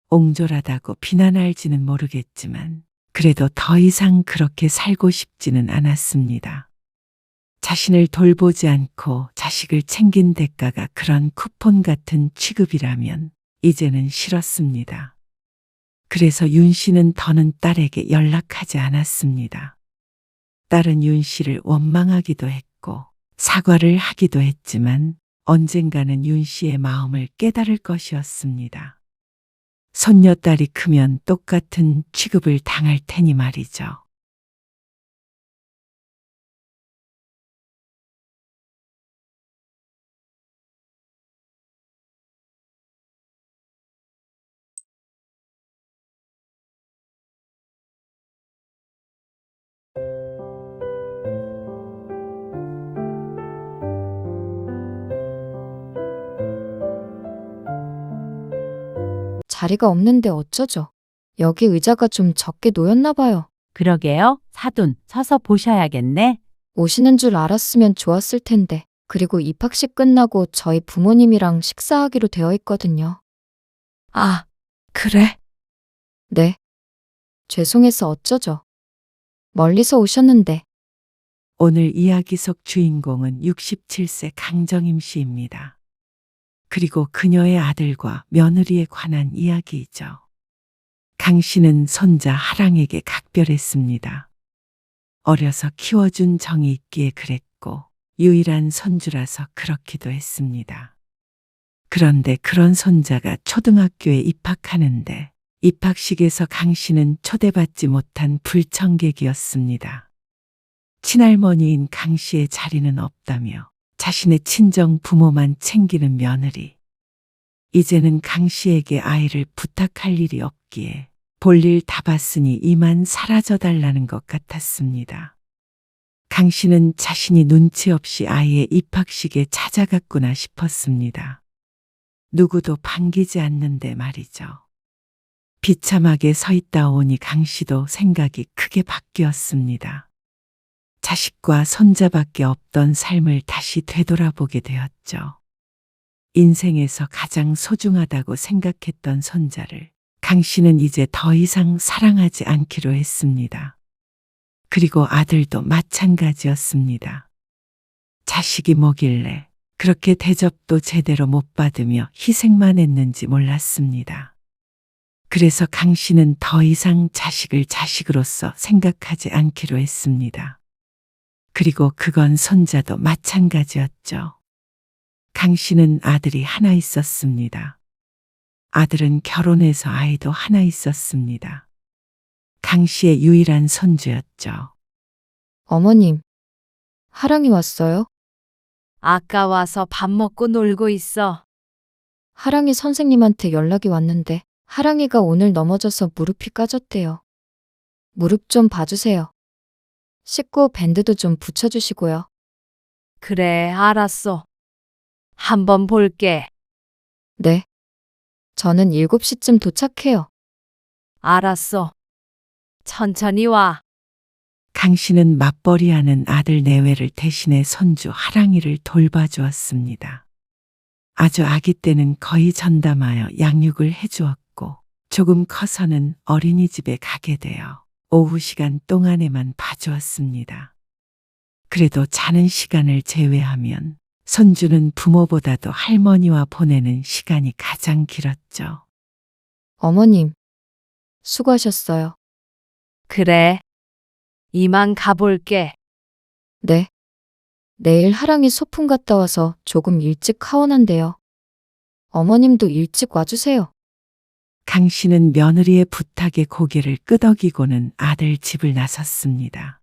옹졸하다고 비난할지는 모르겠지만 그래도 더 이상 그렇게 살고 싶지는 않았습니다. 자신을 돌보지 않고 자식을 챙긴 대가가 그런 쿠폰 같은 취급이라면 이제는 싫었습니다. 그래서 윤 씨는 더는 딸에게 연락하지 않았습니다. 딸은 윤 씨를 원망하기도 했고 사과를 하기도 했지만 언젠가는 윤 씨의 마음을 깨달을 것이었습니다. 손녀딸이 크면 똑같은 취급을 당할 테니 말이죠. 자리가 없는데 어쩌죠? 여기 의자가 좀 적게 놓였나 봐요. 그러게요. 사돈, 서서 보셔야겠네. 오시는 줄 알았으면 좋았을 텐데. 그리고 입학식 끝나고 저희 부모님이랑 식사하기로 되어 있거든요. 아, 그래? 네. 죄송해서 어쩌죠? 멀리서 오셨는데. 오늘 이야기 속 주인공은 67세 강정임 씨입니다. 그리고 그녀의 아들과 며느리에 관한 이야기이죠. 강 씨는 손자 하랑에게 각별했습니다. 어려서 키워준 정이 있기에 그랬고 유일한 손주라서 그렇기도 했습니다. 그런데 그런 손자가 초등학교에 입학하는데 입학식에서 강 씨는 초대받지 못한 불청객이었습니다. 친할머니인 강 씨의 자리는 없다며 자신의 친정 부모만 챙기는 며느리. 이제는 강 씨에게 아이를 부탁할 일이 없기에 볼일 다 봤으니 이만 사라져 달라는 것 같았습니다. 강 씨는 자신이 눈치 없이 아이의 입학식에 찾아갔구나 싶었습니다. 누구도 반기지 않는데 말이죠. 비참하게 서 있다 오니 강 씨도 생각이 크게 바뀌었습니다. 자식과 손자밖에 없던 삶을 다시 되돌아보게 되었죠. 인생에서 가장 소중하다고 생각했던 손자를 강 씨는 이제 더 이상 사랑하지 않기로 했습니다. 그리고 아들도 마찬가지였습니다. 자식이 뭐길래 그렇게 대접도 제대로 못 받으며 희생만 했는지 몰랐습니다. 그래서 강 씨는 더 이상 자식을 자식으로서 생각하지 않기로 했습니다. 그리고 그건 손자도 마찬가지였죠. 강 씨는 아들이 하나 있었습니다. 아들은 결혼해서 아이도 하나 있었습니다. 강 씨의 유일한 손주였죠. 어머님, 하랑이 왔어요? 아까 와서 밥 먹고 놀고 있어. 하랑이 선생님한테 연락이 왔는데 하랑이가 오늘 넘어져서 무릎이 까졌대요. 무릎 좀 봐주세요. 씻고 밴드도 좀 붙여주시고요. 그래, 알았어. 한번 볼게. 네. 저는 7시쯤 도착해요. 알았어. 천천히 와. 강 씨는 맞벌이하는 아들 내외를 대신해 손주 하랑이를 돌봐주었습니다. 아주 아기 때는 거의 전담하여 양육을 해주었고 조금 커서는 어린이집에 가게 되어 오후 시간 동안에만 봐주었습니다. 그래도 자는 시간을 제외하면 손주는 부모보다도 할머니와 보내는 시간이 가장 길었죠. 어머님, 수고하셨어요. 그래. 이만 가볼게. 네. 내일 하랑이 소풍 갔다 와서 조금 일찍 하원한대요. 어머님도 일찍 와주세요. 강 씨는 며느리의 부탁에 고개를 끄덕이고는 아들 집을 나섰습니다.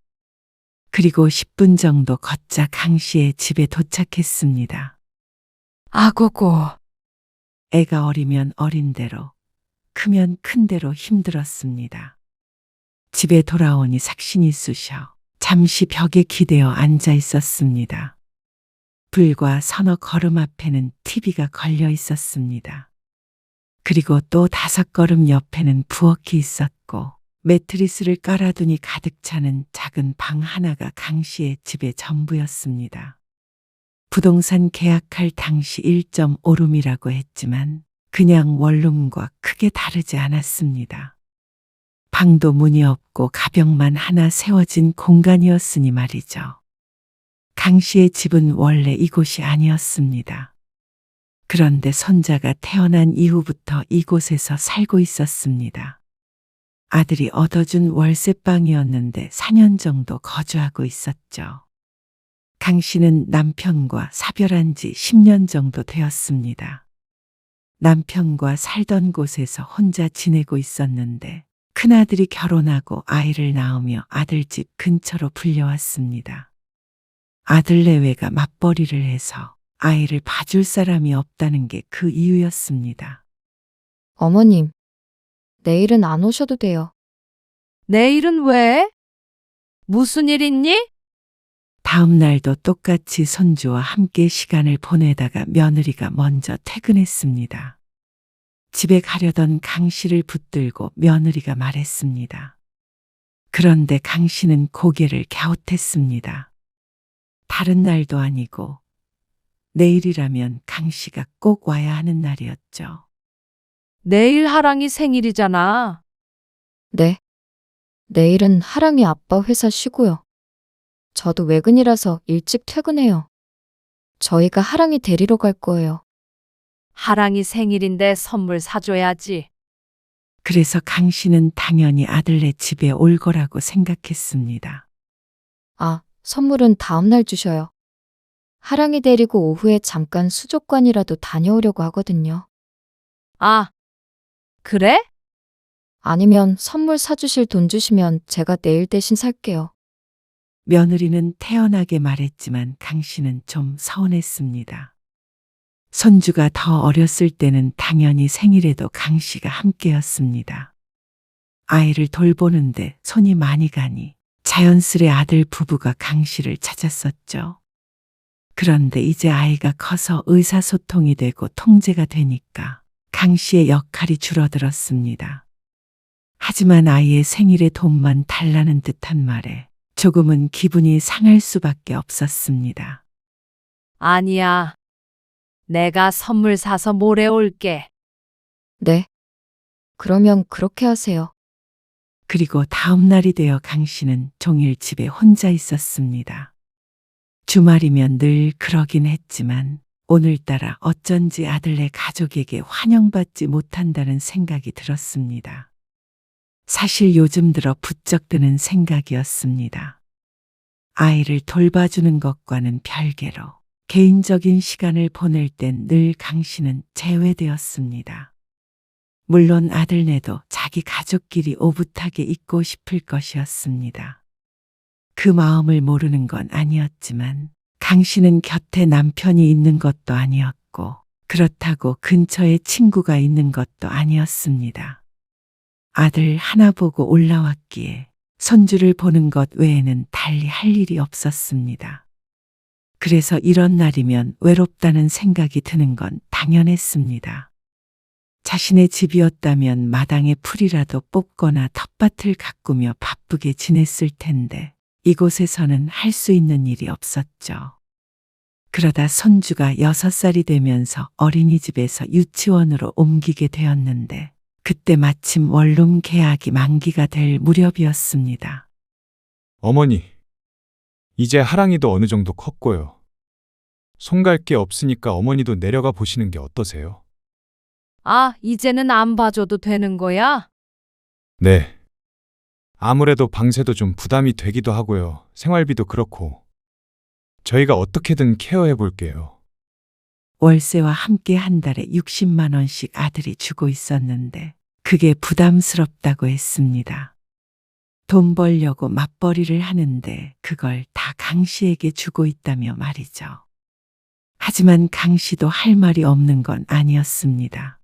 그리고 10분 정도 걷자 강 씨의 집에 도착했습니다. 아고고, 애가 어리면 어린 대로, 크면 큰 대로 힘들었습니다. 집에 돌아오니 삭신이 쑤셔 잠시 벽에 기대어 앉아 있었습니다. 불과 서너 걸음 앞에는 TV가 걸려 있었습니다. 그리고 또 5걸음 옆에는 부엌이 있었고 매트리스를 깔아두니 가득 차는 작은 방 하나가 강 씨의 집의 전부였습니다. 부동산 계약할 당시 1.5룸이라고 했지만 그냥 원룸과 크게 다르지 않았습니다. 방도 문이 없고 가벽만 하나 세워진 공간이었으니 말이죠. 강 씨의 집은 원래 이곳이 아니었습니다. 그런데 손자가 태어난 이후부터 이곳에서 살고 있었습니다. 아들이 얻어준 월세방이었는데 4년 정도 거주하고 있었죠. 강 씨는 남편과 사별한 지 10년 정도 되었습니다. 남편과 살던 곳에서 혼자 지내고 있었는데 큰아들이 결혼하고 아이를 낳으며 아들집 근처로 불려왔습니다. 아들 내외가 맞벌이를 해서 아이를 봐줄 사람이 없다는 게 그 이유였습니다. 어머님, 내일은 안 오셔도 돼요. 내일은 왜? 무슨 일 있니? 다음 날도 똑같이 손주와 함께 시간을 보내다가 며느리가 먼저 퇴근했습니다. 집에 가려던 강 씨를 붙들고 며느리가 말했습니다. 그런데 강 씨는 고개를 갸웃했습니다. 다른 날도 아니고 내일이라면 강 씨가 꼭 와야 하는 날이었죠. 내일 하랑이 생일이잖아. 네. 내일은 하랑이 아빠 회사 쉬고요. 저도 외근이라서 일찍 퇴근해요. 저희가 하랑이 데리러 갈 거예요. 하랑이 생일인데 선물 사줘야지. 그래서 강 씨는 당연히 아들네 집에 올 거라고 생각했습니다. 아, 선물은 다음 날 주셔요. 하랑이 데리고 오후에 잠깐 수족관이라도 다녀오려고 하거든요. 아, 그래? 아니면 선물 사주실 돈 주시면 제가 내일 대신 살게요. 며느리는 태연하게 말했지만 강 씨는 좀 서운했습니다. 손주가 더 어렸을 때는 당연히 생일에도 강 씨가 함께였습니다. 아이를 돌보는데 손이 많이 가니 자연스레 아들 부부가 강 씨를 찾았었죠. 그런데 이제 아이가 커서 의사소통이 되고 통제가 되니까 강 씨의 역할이 줄어들었습니다. 하지만 아이의 생일에 돈만 달라는 듯한 말에 조금은 기분이 상할 수밖에 없었습니다. 아니야. 내가 선물 사서 모레 올게. 네. 그러면 그렇게 하세요. 그리고 다음 날이 되어 강 씨는 종일 집에 혼자 있었습니다. 주말이면 늘 그러긴 했지만 오늘따라 어쩐지 아들네 가족에게 환영받지 못한다는 생각이 들었습니다. 사실 요즘 들어 부쩍 드는 생각이었습니다. 아이를 돌봐주는 것과는 별개로 개인적인 시간을 보낼 땐 늘 강 씨는 제외되었습니다. 물론 아들네도 자기 가족끼리 오붓하게 있고 싶을 것이었습니다. 그 마음을 모르는 건 아니었지만 강 씨는 곁에 남편이 있는 것도 아니었고 그렇다고 근처에 친구가 있는 것도 아니었습니다. 아들 하나 보고 올라왔기에 손주를 보는 것 외에는 달리 할 일이 없었습니다. 그래서 이런 날이면 외롭다는 생각이 드는 건 당연했습니다. 자신의 집이었다면 마당에 풀이라도 뽑거나 텃밭을 가꾸며 바쁘게 지냈을 텐데 이곳에서는 할 수 있는 일이 없었죠. 그러다 손주가 6살이 되면서 어린이집에서 유치원으로 옮기게 되었는데 그때 마침 원룸 계약이 만기가 될 무렵이었습니다. 어머니, 이제 하랑이도 어느 정도 컸고요. 손갈 게 없으니까 어머니도 내려가 보시는 게 어떠세요? 아, 이제는 안 봐줘도 되는 거야? 네. 아무래도 방세도 좀 부담이 되기도 하고요. 생활비도 그렇고. 저희가 어떻게든 케어해 볼게요. 월세와 함께 한 달에 60만 원씩 아들이 주고 있었는데 그게 부담스럽다고 했습니다. 돈 벌려고 맞벌이를 하는데 그걸 다 강 씨에게 주고 있다며 말이죠. 하지만 강 씨도 할 말이 없는 건 아니었습니다.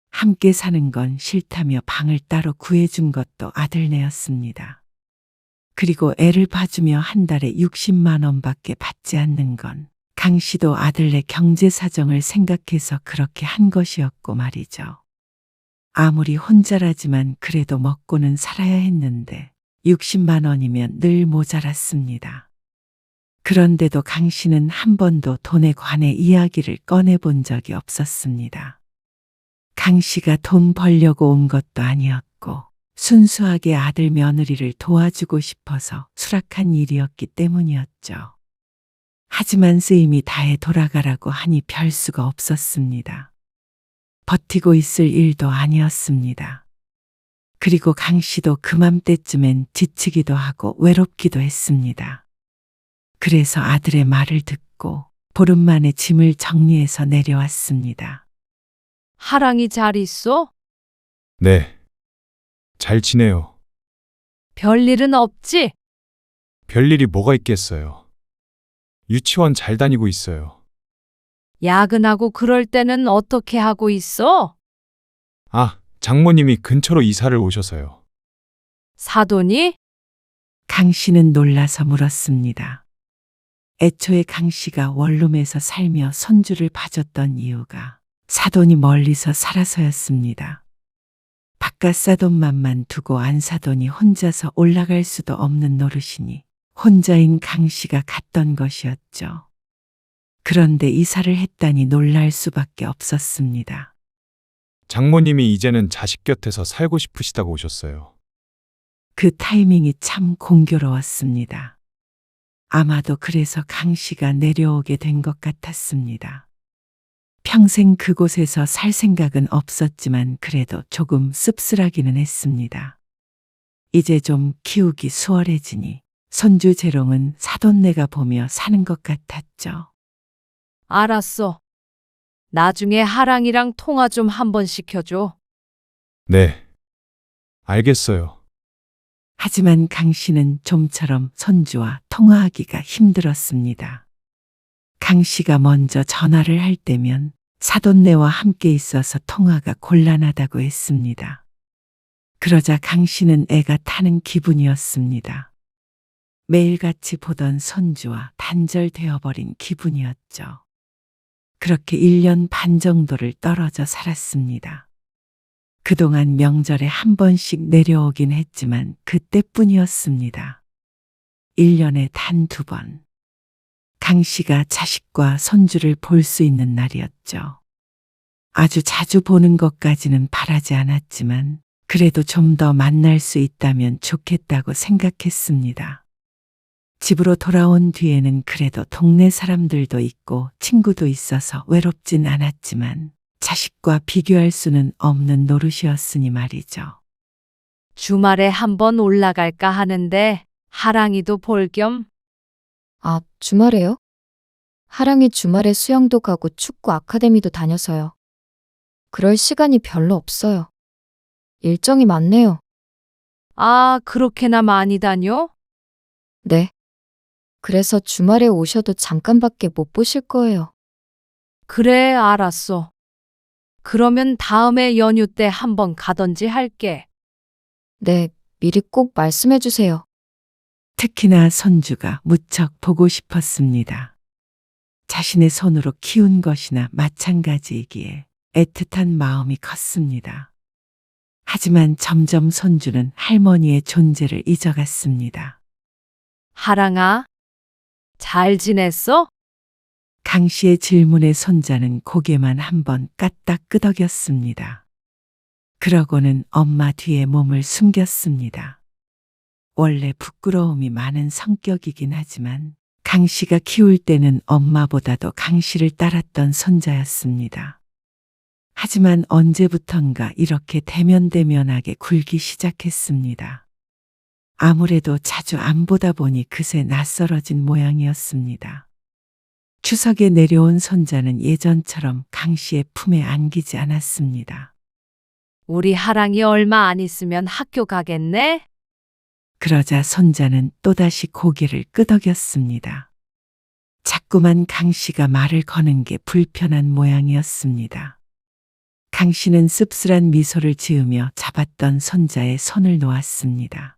함께 사는 건 싫다며 방을 따로 구해준 것도 아들네였습니다. 그리고 애를 봐주며 한 달에 60만 원밖에 받지 않는 건 강 씨도 아들네 경제 사정을 생각해서 그렇게 한 것이었고 말이죠. 아무리 혼자라지만 그래도 먹고는 살아야 했는데 60만 원이면 늘 모자랐습니다. 그런데도 강 씨는 한 번도 돈에 관해 이야기를 꺼내본 적이 없었습니다. 강 씨가 돈 벌려고 온 것도 아니었고 순수하게 아들 며느리를 도와주고 싶어서 수락한 일이었기 때문이었죠. 하지만 쓰임이 다해 돌아가라고 하니 별 수가 없었습니다. 버티고 있을 일도 아니었습니다. 그리고 강 씨도 그맘때쯤엔 지치기도 하고 외롭기도 했습니다. 그래서 아들의 말을 듣고 보름 만에 짐을 정리해서 내려왔습니다. 하랑이 잘 있어? 네. 잘 지내요. 별일은 없지? 별일이 뭐가 있겠어요. 유치원 잘 다니고 있어요. 야근하고 그럴 때는 어떻게 하고 있어? 아, 장모님이 근처로 이사를 오셔서요. 사돈이? 강 씨는 놀라서 물었습니다. 애초에 강 씨가 원룸에서 살며 손주를 봐줬던 이유가 사돈이 멀리서 살아서였습니다. 바깥 사돈만만 두고 안 사돈이 혼자서 올라갈 수도 없는 노릇이니 혼자인 강 씨가 갔던 것이었죠. 그런데 이사를 했다니 놀랄 수밖에 없었습니다. 장모님이 이제는 자식 곁에서 살고 싶으시다고 오셨어요. 그 타이밍이 참 공교로웠습니다. 아마도 그래서 강 씨가 내려오게 된 것 같았습니다. 평생 그곳에서 살 생각은 없었지만 그래도 조금 씁쓸하기는 했습니다. 이제 좀 키우기 수월해지니 손주 재롱은 사돈네가 보며 사는 것 같았죠. 알았어. 나중에 하랑이랑 통화 좀 한번 시켜줘. 네. 알겠어요. 하지만 강 씨는 좀처럼 손주와 통화하기가 힘들었습니다. 강 씨가 먼저 전화를 할 때면 사돈네와 함께 있어서 통화가 곤란하다고 했습니다. 그러자 강 씨는 애가 타는 기분이었습니다. 매일같이 보던 손주와 단절되어버린 기분이었죠. 그렇게 1년 반 정도를 떨어져 살았습니다. 그동안 명절에 한 번씩 내려오긴 했지만 그때뿐이었습니다. 1년에 단 2번. 강 씨가 자식과 손주를 볼 수 있는 날이었죠. 아주 자주 보는 것까지는 바라지 않았지만 그래도 좀 더 만날 수 있다면 좋겠다고 생각했습니다. 집으로 돌아온 뒤에는 그래도 동네 사람들도 있고 친구도 있어서 외롭진 않았지만 자식과 비교할 수는 없는 노릇이었으니 말이죠. 주말에 한번 올라갈까 하는데 하랑이도 볼 겸. 아, 주말에요? 하랑이 주말에 수영도 가고 축구 아카데미도 다녀서요. 그럴 시간이 별로 없어요. 일정이 많네요. 아, 그렇게나 많이 다녀? 네. 그래서 주말에 오셔도 잠깐밖에 못 보실 거예요. 그래, 알았어. 그러면 다음에 연휴 때 한번 가던지 할게. 네, 미리 꼭 말씀해 주세요. 특히나 손주가 무척 보고 싶었습니다. 자신의 손으로 키운 것이나 마찬가지이기에 애틋한 마음이 컸습니다. 하지만 점점 손주는 할머니의 존재를 잊어갔습니다. 하랑아, 잘 지냈어? 강 씨의 질문에 손자는 고개만 한번 까딱 끄덕였습니다. 그러고는 엄마 뒤에 몸을 숨겼습니다. 원래 부끄러움이 많은 성격이긴 하지만 강 씨가 키울 때는 엄마보다도 강 씨를 따랐던 손자였습니다. 하지만 언제부턴가 이렇게 대면대면하게 굴기 시작했습니다. 아무래도 자주 안 보다 보니 그새 낯설어진 모양이었습니다. 추석에 내려온 손자는 예전처럼 강 씨의 품에 안기지 않았습니다. 우리 하랑이 얼마 안 있으면 학교 가겠네? 그러자 손자는 또다시 고개를 끄덕였습니다. 자꾸만 강 씨가 말을 거는 게 불편한 모양이었습니다. 강 씨는 씁쓸한 미소를 지으며 잡았던 손자의 손을 놓았습니다.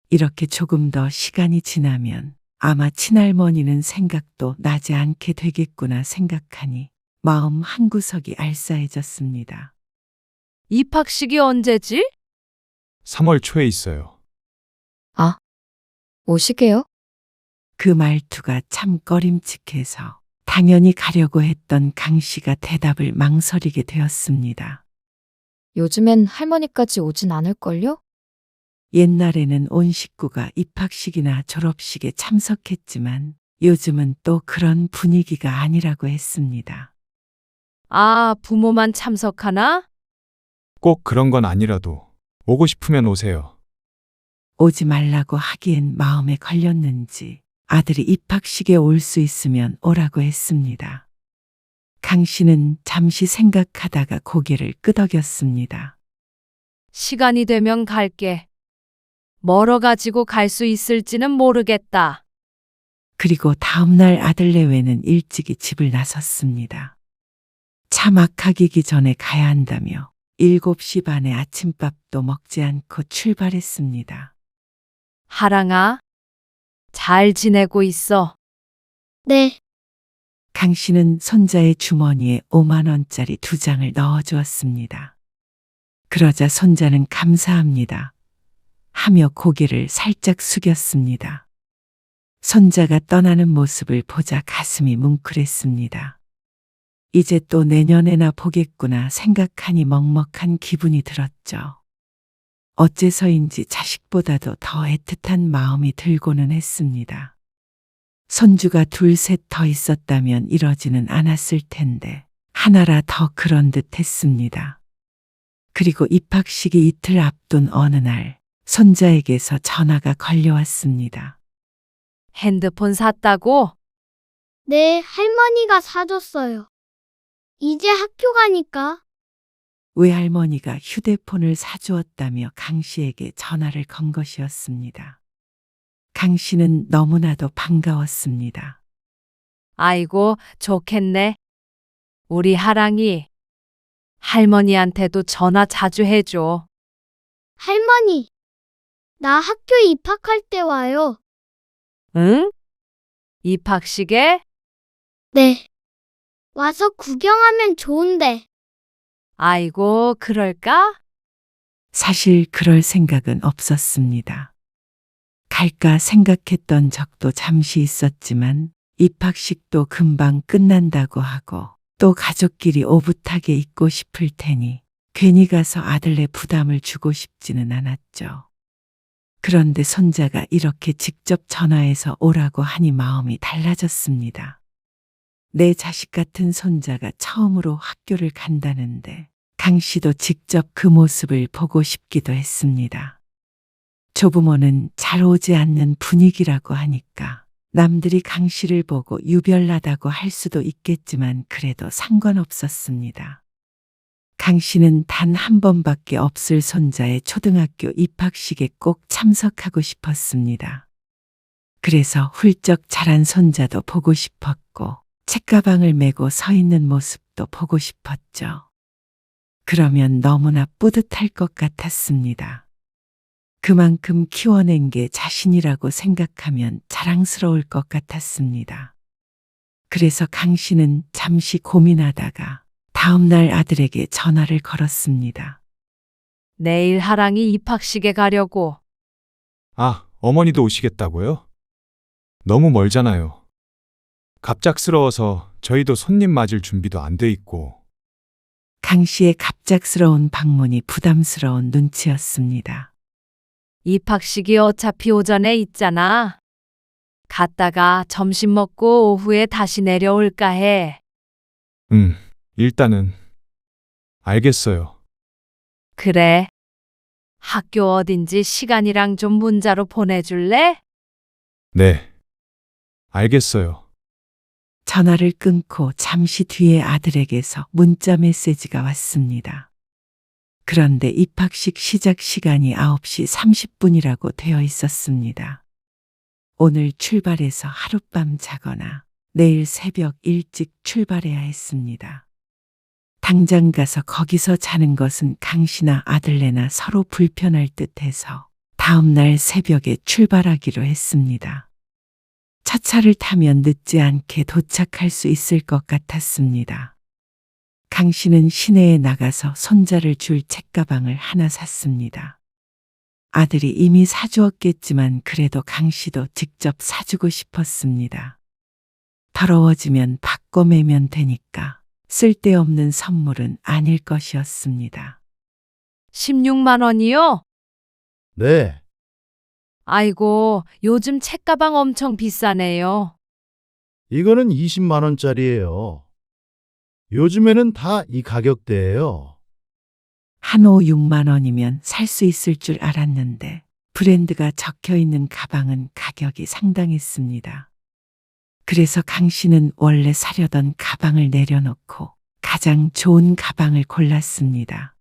이렇게 조금 더 시간이 지나면 아마 친할머니는 생각도 나지 않게 되겠구나 생각하니 마음 한구석이 알싸해졌습니다. 입학식이 언제지? 3월 초에 있어요. 오시게요? 그 말투가 참 꺼림칙해서 당연히 가려고 했던 강 씨가 대답을 망설이게 되었습니다. 요즘엔 할머니까지 오진 않을걸요? 옛날에는 온 식구가 입학식이나 졸업식에 참석했지만 요즘은 또 그런 분위기가 아니라고 했습니다. 아, 부모만 참석하나? 꼭 그런 건 아니라도 오고 싶으면 오세요. 오지 말라고 하기엔 마음에 걸렸는지 아들이 입학식에 올 수 있으면 오라고 했습니다. 강 씨는 잠시 생각하다가 고개를 끄덕였습니다. 시간이 되면 갈게. 멀어가지고 갈 수 있을지는 모르겠다. 그리고 다음날 아들 내외는 일찍이 집을 나섰습니다. 차 막하기기 전에 가야 한다며 7시 반에 아침밥도 먹지 않고 출발했습니다. 하랑아, 잘 지내고 있어. 네, 강 씨는 손자의 주머니에 5만 원짜리 2장을 넣어주었습니다. 그러자 손자는 감사합니다 하며 고개를 살짝 숙였습니다. 손자가 떠나는 모습을 보자 가슴이 뭉클했습니다. 이제 또 내년에나 보겠구나 생각하니 먹먹한 기분이 들었죠. 어째서인지 자식보다도 더 애틋한 마음이 들고는 했습니다. 손주가 둘, 셋 더 있었다면 이러지는 않았을 텐데 하나라 더 그런 듯 했습니다. 그리고 입학식이 이틀 앞둔 어느 날 손자에게서 전화가 걸려왔습니다. 핸드폰 샀다고? 네, 할머니가 사줬어요. 이제 학교 가니까. 외할머니가 휴대폰을 사주었다며 강 씨에게 전화를 건 것이었습니다. 강 씨는 너무나도 반가웠습니다. 아이고, 좋겠네. 우리 하랑이 할머니한테도 전화 자주 해줘. 할머니, 나 학교 입학할 때 와요. 응? 입학식에? 네. 와서 구경하면 좋은데. 아이고, 그럴까? 사실 그럴 생각은 없었습니다. 갈까 생각했던 적도 잠시 있었지만 입학식도 금방 끝난다고 하고 또 가족끼리 오붓하게 있고 싶을 테니 괜히 가서 아들네 부담을 주고 싶지는 않았죠. 그런데 손자가 이렇게 직접 전화해서 오라고 하니 마음이 달라졌습니다. 내 자식 같은 손자가 처음으로 학교를 간다는데 강 씨도 직접 그 모습을 보고 싶기도 했습니다. 조부모는 잘 오지 않는 분위기라고 하니까 남들이 강 씨를 보고 유별나다고 할 수도 있겠지만 그래도 상관없었습니다. 강 씨는 단 한 번밖에 없을 손자의 초등학교 입학식에 꼭 참석하고 싶었습니다. 그래서 훌쩍 자란 손자도 보고 싶었고 책가방을 메고 서 있는 모습도 보고 싶었죠. 그러면 너무나 뿌듯할 것 같았습니다. 그만큼 키워낸 게 자신이라고 생각하면 자랑스러울 것 같았습니다. 그래서 강 씨는 잠시 고민하다가 다음날 아들에게 전화를 걸었습니다. 내일 하랑이 입학식에 가려고. 아, 어머니도 오시겠다고요? 너무 멀잖아요. 갑작스러워서 저희도 손님 맞을 준비도 안 돼 있고. 강 씨의 갑작스러운 방문이 부담스러운 눈치였습니다. 입학식이 어차피 오전에 있잖아. 갔다가 점심 먹고 오후에 다시 내려올까 해. 일단은 알겠어요. 그래. 학교 어딘지 시간이랑 좀 문자로 보내줄래? 네. 알겠어요. 전화를 끊고 잠시 뒤에 아들에게서 문자 메시지가 왔습니다. 그런데 입학식 시작 시간이 9시 30분이라고 되어 있었습니다. 오늘 출발해서 하룻밤 자거나 내일 새벽 일찍 출발해야 했습니다. 당장 가서 거기서 자는 것은 강 씨나 아들네나 서로 불편할 듯해서 다음 날 새벽에 출발하기로 했습니다. 첫 차를 타면 늦지 않게 도착할 수 있을 것 같았습니다. 강 씨는 시내에 나가서 손자를 줄 책가방을 하나 샀습니다. 아들이 이미 사주었겠지만 그래도 강 씨도 직접 사주고 싶었습니다. 더러워지면 바꿔 매면 되니까 쓸데없는 선물은 아닐 것이었습니다. 16만 원이요? 네, 아이고, 요즘 책가방 엄청 비싸네요. 이거는 20만 원짜리예요. 요즘에는 다 이 가격대예요. 한 호 6만 원이면 살 수 있을 줄 알았는데 브랜드가 적혀 있는 가방은 가격이 상당했습니다. 그래서 강 씨는 원래 사려던 가방을 내려놓고 가장 좋은 가방을 골랐습니다.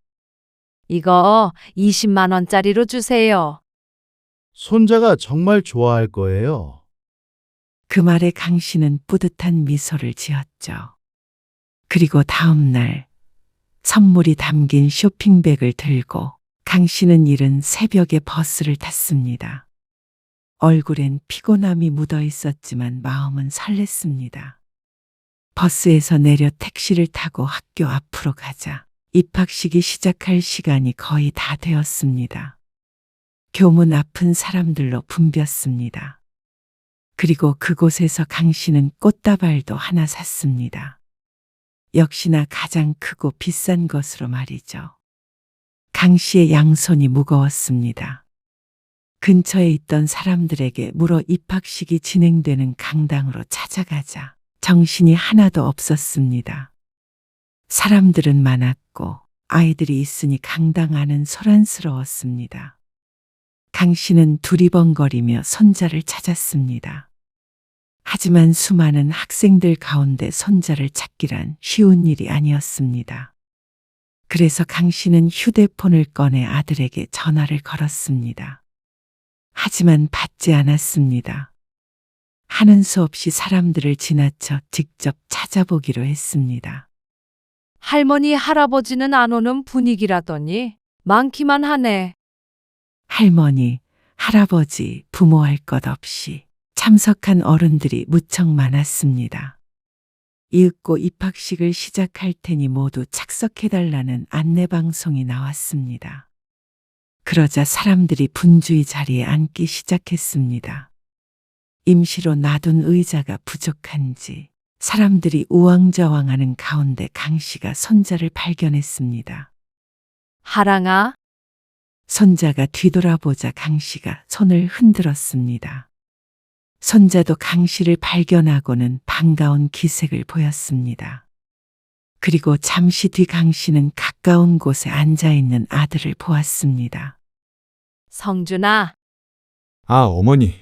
이거 20만 원짜리로 주세요. 손자가 정말 좋아할 거예요. 그 말에 강 씨는 뿌듯한 미소를 지었죠. 그리고 다음 날 선물이 담긴 쇼핑백을 들고 강 씨는 이른 새벽에 버스를 탔습니다. 얼굴엔 피곤함이 묻어 있었지만 마음은 설렜습니다. 버스에서 내려 택시를 타고 학교 앞으로 가자 입학식이 시작할 시간이 거의 다 되었습니다. 교문 앞은 사람들로 붐볐습니다. 그리고 그곳에서 강 씨는 꽃다발도 하나 샀습니다. 역시나 가장 크고 비싼 것으로 말이죠. 강 씨의 양손이 무거웠습니다. 근처에 있던 사람들에게 물어 입학식이 진행되는 강당으로 찾아가자 정신이 하나도 없었습니다. 사람들은 많았고 아이들이 있으니 강당 안은 소란스러웠습니다. 강 씨는 두리번거리며 손자를 찾았습니다. 하지만 수많은 학생들 가운데 손자를 찾기란 쉬운 일이 아니었습니다. 그래서 강 씨는 휴대폰을 꺼내 아들에게 전화를 걸었습니다. 하지만 받지 않았습니다. 하는 수 없이 사람들을 지나쳐 직접 찾아보기로 했습니다. 할머니, 할아버지는 안 오는 분위기라더니 많기만 하네. 할머니, 할아버지, 부모할 것 없이 참석한 어른들이 무척 많았습니다. 이윽고 입학식을 시작할 테니 모두 착석해달라는 안내방송이 나왔습니다. 그러자 사람들이 분주히 자리에 앉기 시작했습니다. 임시로 놔둔 의자가 부족한지 사람들이 우왕좌왕하는 가운데 강 씨가 손자를 발견했습니다. 하랑아, 손자가 뒤돌아보자 강 씨가 손을 흔들었습니다. 손자도 강 씨를 발견하고는 반가운 기색을 보였습니다. 그리고 잠시 뒤 강 씨는 가까운 곳에 앉아있는 아들을 보았습니다. 성준아, 아, 어머니.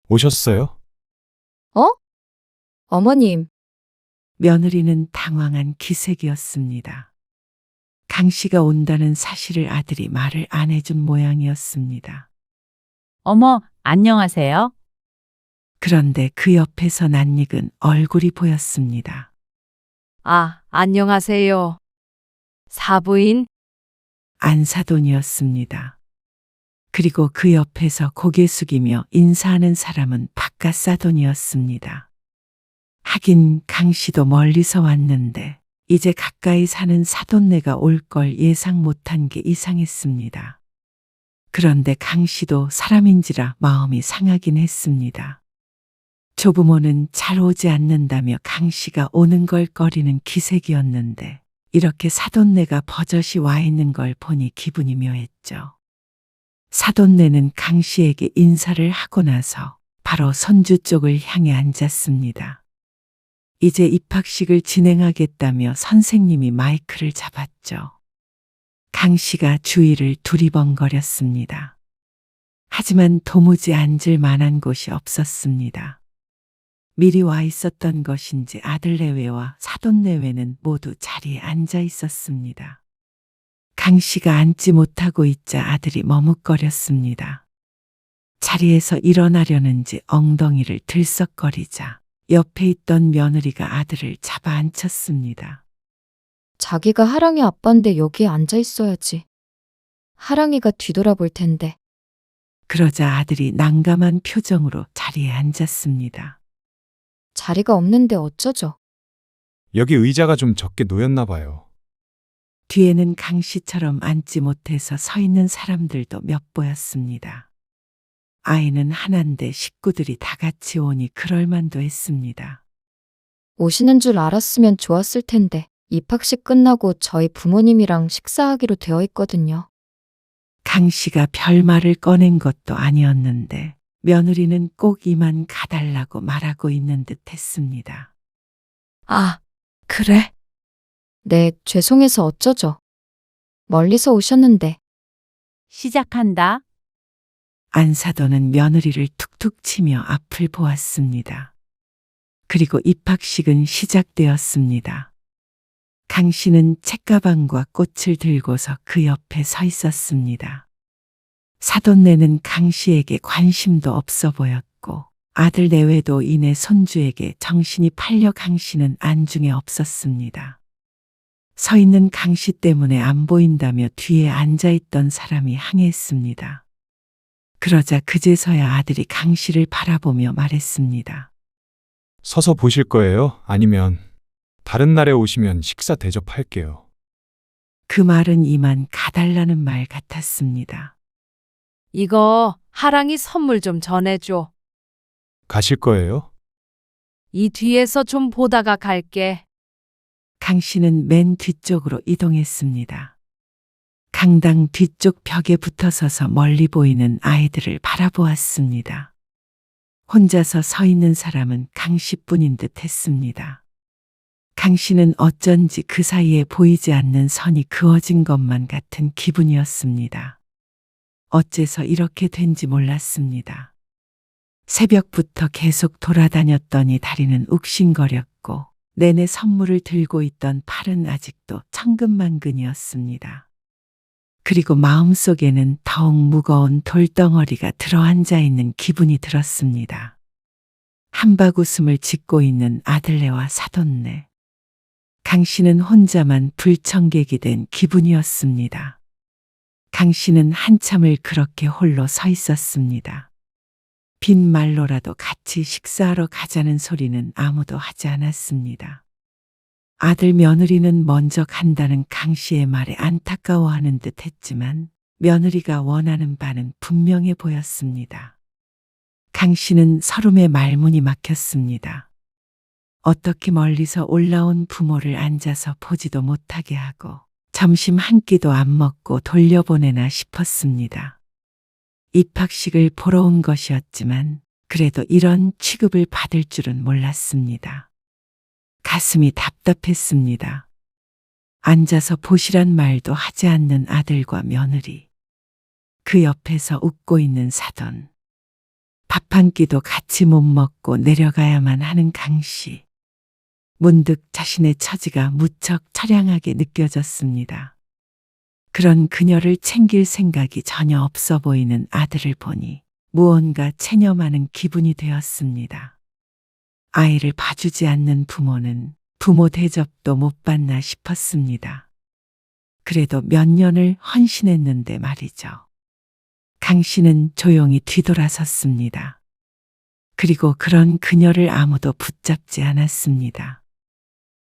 오셨어요? 어머님, 며느리는 당황한 기색이었습니다. 강 씨가 온다는 사실을 아들이 말을 안 해준 모양이었습니다. 어머, 안녕하세요. 그런데 그 옆에서 낯익은 얼굴이 보였습니다. 아, 안녕하세요. 사부인, 안사돈이었습니다. 그리고 그 옆에서 고개 숙이며 인사하는 사람은 박가사돈이었습니다. 하긴 강 씨도 멀리서 왔는데 이제 가까이 사는 사돈네가 올 걸 예상 못한 게 이상했습니다. 그런데 강 씨도 사람인지라 마음이 상하긴 했습니다. 조부모는 잘 오지 않는다며 강 씨가 오는 걸 꺼리는 기색이었는데 이렇게 사돈네가 버젓이 와 있는 걸 보니 기분이 묘했죠. 사돈네는 강 씨에게 인사를 하고 나서 바로 손주 쪽을 향해 앉았습니다. 이제 입학식을 진행하겠다며 선생님이 마이크를 잡았죠. 강 씨가 주위를 두리번거렸습니다. 하지만 도무지 앉을 만한 곳이 없었습니다. 미리 와 있었던 것인지 아들 내외와 사돈 내외는 모두 자리에 앉아 있었습니다. 강 씨가 앉지 못하고 있자 아들이 머뭇거렸습니다. 자리에서 일어나려는지 엉덩이를 들썩거리자 옆에 있던 며느리가 아들을 잡아 앉혔습니다. 자기가 하랑이 아빠인데 여기에 앉아 있어야지. 하랑이가 뒤돌아볼 텐데. 그러자 아들이 난감한 표정으로 자리에 앉았습니다. 자리가 없는데 어쩌죠? 여기 의자가 좀 적게 놓였나 봐요. 뒤에는 강 씨처럼 앉지 못해서 서 있는 사람들도 몇 보였습니다. 아이는 하나인데 식구들이 다 같이 오니 그럴만도 했습니다. 오시는 줄 알았으면 좋았을 텐데 입학식 끝나고 저희 부모님이랑 식사하기로 되어 있거든요. 강 씨가 별말을 꺼낸 것도 아니었는데 며느리는 꼭 이만 가달라고 말하고 있는 듯 했습니다. 아, 그래? 네, 죄송해서 어쩌죠. 멀리서 오셨는데. 시작한다. 안사돈은 며느리를 툭툭 치며 앞을 보았습니다. 그리고 입학식은 시작되었습니다. 강 씨는 책가방과 꽃을 들고서 그 옆에 서 있었습니다. 사돈네는 강 씨에게 관심도 없어 보였고 아들 내외도 이내 손주에게 정신이 팔려 강 씨는 안중에 없었습니다. 서 있는 강 씨 때문에 안 보인다며 뒤에 앉아있던 사람이 항의했습니다. 그러자 그제서야 아들이 강 씨를 바라보며 말했습니다. 서서 보실 거예요? 아니면 다른 날에 오시면 식사 대접할게요. 그 말은 이만 가달라는 말 같았습니다. 이거 하랑이 선물 좀 전해줘. 가실 거예요? 이 뒤에서 좀 보다가 갈게. 강 씨는 맨 뒤쪽으로 이동했습니다. 강당 뒤쪽 벽에 붙어서서 멀리 보이는 아이들을 바라보았습니다. 혼자서 서 있는 사람은 강 씨뿐인 듯 했습니다. 강 씨는 어쩐지 그 사이에 보이지 않는 선이 그어진 것만 같은 기분이었습니다. 어째서 이렇게 된지 몰랐습니다. 새벽부터 계속 돌아다녔더니 다리는 욱신거렸고 내내 선물을 들고 있던 팔은 아직도 천근만근이었습니다. 그리고 마음속에는 더욱 무거운 돌덩어리가 들어앉아 있는 기분이 들었습니다. 한바구음을 짓고 있는 아들네와 사돈네. 강 씨는 혼자만 불청객이 된 기분이었습니다. 강 씨는 한참을 그렇게 홀로 서 있었습니다. 빈말로라도 같이 식사하러 가자는 소리는 아무도 하지 않았습니다. 아들 며느리는 먼저 간다는 강 씨의 말에 안타까워하는 듯 했지만 며느리가 원하는 바는 분명해 보였습니다. 강 씨는 서름에 말문이 막혔습니다. 어떻게 멀리서 올라온 부모를 앉아서 보지도 못하게 하고 점심 한 끼도 안 먹고 돌려보내나 싶었습니다. 입학식을 보러 온 것이었지만 그래도 이런 취급을 받을 줄은 몰랐습니다. 가슴이 답답했습니다. 앉아서 보시란 말도 하지 않는 아들과 며느리. 그 옆에서 웃고 있는 사돈. 밥 한 끼도 같이 못 먹고 내려가야만 하는 강 씨. 문득 자신의 처지가 무척 처량하게 느껴졌습니다. 그런 그녀를 챙길 생각이 전혀 없어 보이는 아들을 보니 무언가 체념하는 기분이 되었습니다. 아이를 봐주지 않는 부모는 부모 대접도 못 받나 싶었습니다. 그래도 몇 년을 헌신했는데 말이죠. 강 씨는 조용히 뒤돌아섰습니다. 그리고 그런 그녀를 아무도 붙잡지 않았습니다.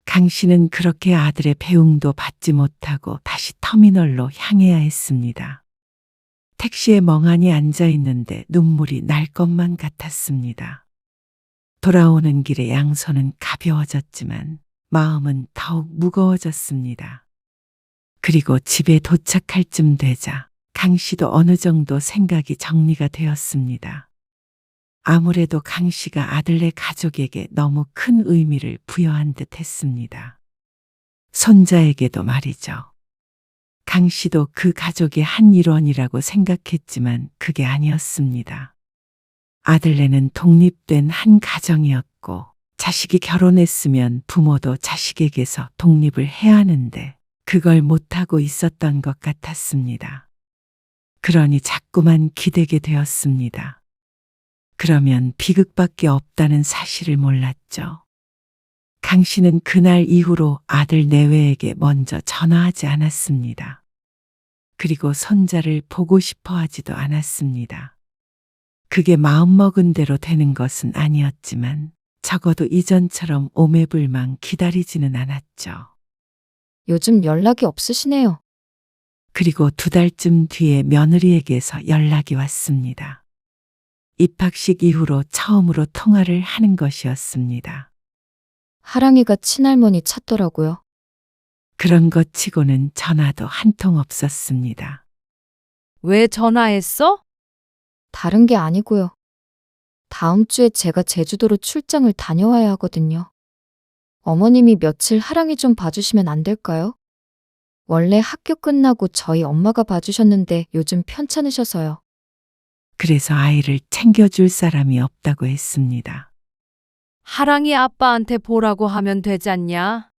강 씨는 그렇게 아들의 배웅도 받지 못하고 다시 터미널로 향해야 했습니다. 택시에 멍하니 앉아 있는데 눈물이 날 것만 같았습니다. 돌아오는 길에 양손은 가벼워졌지만 마음은 더욱 무거워졌습니다. 그리고 집에 도착할 쯤 되자 강 씨도 어느 정도 생각이 정리가 되었습니다. 아무래도 강 씨가 아들네 가족에게 너무 큰 의미를 부여한 듯 했습니다. 손자에게도 말이죠. 강 씨도 그 가족의 한 일원이라고 생각했지만 그게 아니었습니다. 아들네는 독립된 한 가정이었고 자식이 결혼했으면 부모도 자식에게서 독립을 해야 하는데 그걸 못하고 있었던 것 같았습니다. 그러니 자꾸만 기대게 되었습니다. 그러면 비극밖에 없다는 사실을 몰랐죠. 강 씨는 그날 이후로 아들 내외에게 먼저 전화하지 않았습니다. 그리고 손자를 보고 싶어 하지도 않았습니다. 그게 마음먹은 대로 되는 것은 아니었지만 적어도 이전처럼 오매불망 기다리지는 않았죠. 요즘 연락이 없으시네요. 그리고 2달쯤 뒤에 며느리에게서 연락이 왔습니다. 입학식 이후로 처음으로 통화를 하는 것이었습니다. 하랑이가 친할머니 찾더라고요. 그런 것 치고는 전화도 한 통 없었습니다. 왜 전화했어? 다른 게 아니고요. 다음 주에 제가 제주도로 출장을 다녀와야 하거든요. 어머님이 며칠 하랑이 좀 봐주시면 안 될까요? 원래 학교 끝나고 저희 엄마가 봐주셨는데 요즘 편찮으셔서요. 그래서 아이를 챙겨줄 사람이 없다고 했습니다. 하랑이 아빠한테 보라고 하면 되잖냐?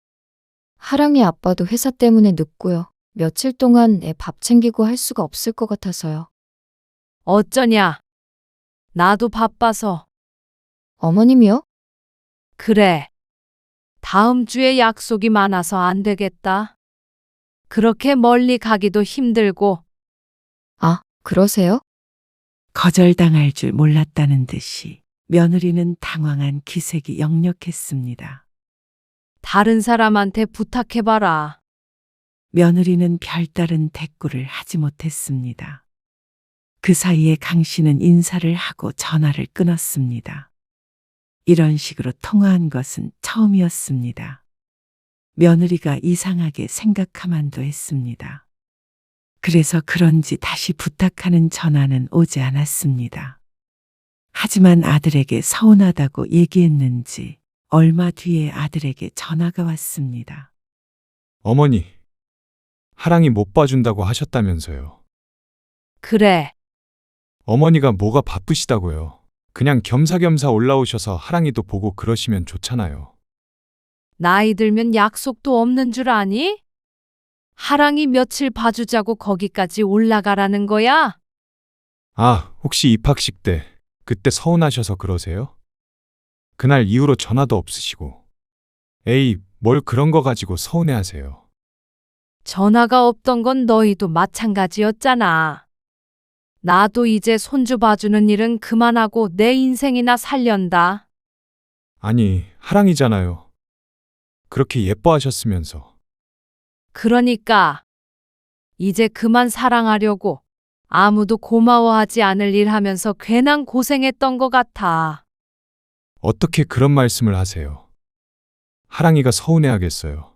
하랑이 아빠도 회사 때문에 늦고요. 며칠 동안 애 밥 챙기고 할 수가 없을 것 같아서요. 어쩌냐? 나도 바빠서. 어머님이요? 그래. 다음 주에 약속이 많아서 안 되겠다. 그렇게 멀리 가기도 힘들고. 아, 그러세요? 거절당할 줄 몰랐다는 듯이 며느리는 당황한 기색이 역력했습니다. 다른 사람한테 부탁해봐라. 며느리는 별다른 대꾸를 하지 못했습니다. 그 사이에 강 씨는 인사를 하고 전화를 끊었습니다. 이런 식으로 통화한 것은 처음이었습니다. 며느리가 이상하게 생각하만도 했습니다. 그래서 그런지 다시 부탁하는 전화는 오지 않았습니다. 하지만 아들에게 서운하다고 얘기했는지 얼마 뒤에 아들에게 전화가 왔습니다. 어머니, 하랑이 못 봐준다고 하셨다면서요. 그래. 어머니가 뭐가 바쁘시다고요. 그냥 겸사겸사 올라오셔서 하랑이도 보고 그러시면 좋잖아요. 나이 들면 약속도 없는 줄 아니? 하랑이 며칠 봐주자고 거기까지 올라가라는 거야? 아, 혹시 입학식 때 그때 서운하셔서 그러세요? 그날 이후로 전화도 없으시고. 에이, 뭘 그런 거 가지고 서운해하세요. 전화가 없던 건 너희도 마찬가지였잖아. 나도 이제 손주 봐주는 일은 그만하고 내 인생이나 살련다. 아니, 하랑이잖아요. 그렇게 예뻐하셨으면서. 그러니까 이제 그만 사랑하려고 아무도 고마워하지 않을 일 하면서 괜한 고생했던 것 같아. 어떻게 그런 말씀을 하세요? 하랑이가 서운해하겠어요.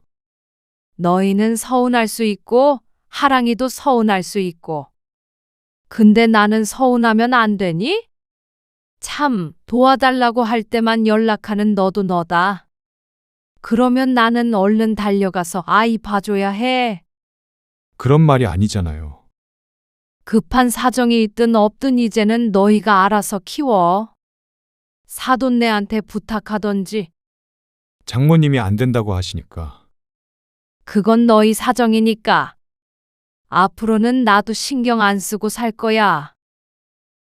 너희는 서운할 수 있고 하랑이도 서운할 수 있고. 근데 나는 서운하면 안 되니? 참, 도와달라고 할 때만 연락하는 너도 너다. 그러면 나는 얼른 달려가서 아이 봐줘야 해. 그런 말이 아니잖아요. 급한 사정이 있든 없든 이제는 너희가 알아서 키워. 사돈네한테 부탁하던지. 장모님이 안 된다고 하시니까. 그건 너희 사정이니까. 앞으로는 나도 신경 안 쓰고 살 거야.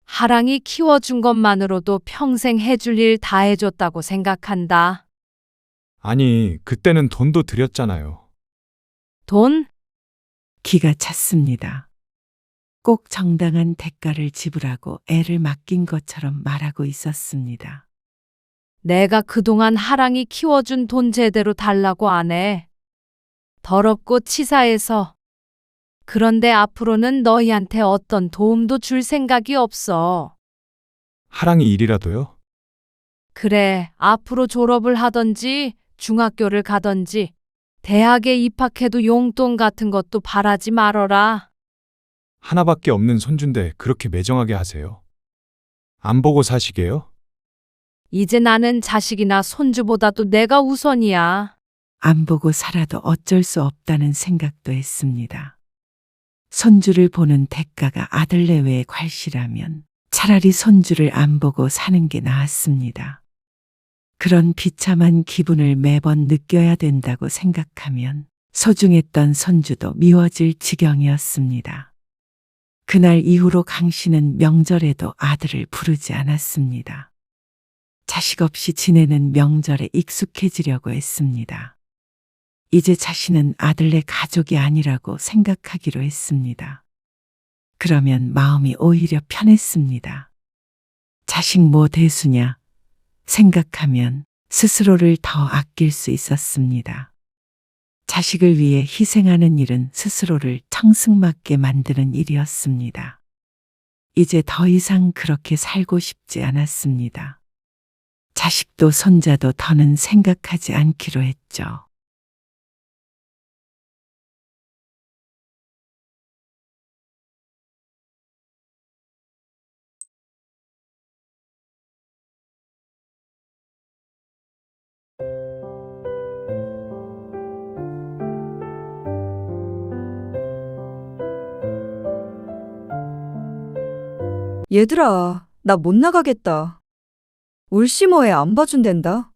하랑이 키워준 것만으로도 평생 해줄 일 다 해줬다고 생각한다. 아니, 그때는 돈도 드렸잖아요. 돈? 기가 찼습니다. 꼭 정당한 대가를 지불하고 애를 맡긴 것처럼 말하고 있었습니다. 내가 그동안 하랑이 키워준 돈 제대로 달라고 안 해. 더럽고 치사해서. 그런데 앞으로는 너희한테 어떤 도움도 줄 생각이 없어. 하랑이 일이라도요? 그래, 앞으로 졸업을 하던지 중학교를 가던지 대학에 입학해도 용돈 같은 것도 바라지 말어라. 하나밖에 없는 손주인데 그렇게 매정하게 하세요? 안 보고 사시게요? 이제 나는 자식이나 손주보다도 내가 우선이야. 안 보고 살아도 어쩔 수 없다는 생각도 했습니다. 손주를 보는 대가가 아들 내외의 괄시라면 차라리 손주를 안 보고 사는 게 나았습니다. 그런 비참한 기분을 매번 느껴야 된다고 생각하면 소중했던 손주도 미워질 지경이었습니다. 그날 이후로 강 씨는 명절에도 아들을 부르지 않았습니다. 자식 없이 지내는 명절에 익숙해지려고 했습니다. 이제 자신은 아들네 가족이 아니라고 생각하기로 했습니다. 그러면 마음이 오히려 편했습니다. 자식 뭐 대수냐 생각하면 스스로를 더 아낄 수 있었습니다. 자식을 위해 희생하는 일은 스스로를 청승맞게 만드는 일이었습니다. 이제 더 이상 그렇게 살고 싶지 않았습니다. 자식도 손자도 더는 생각하지 않기로 했죠. 얘들아, 나 못 나가겠다. 울시모에 안 봐준댄다.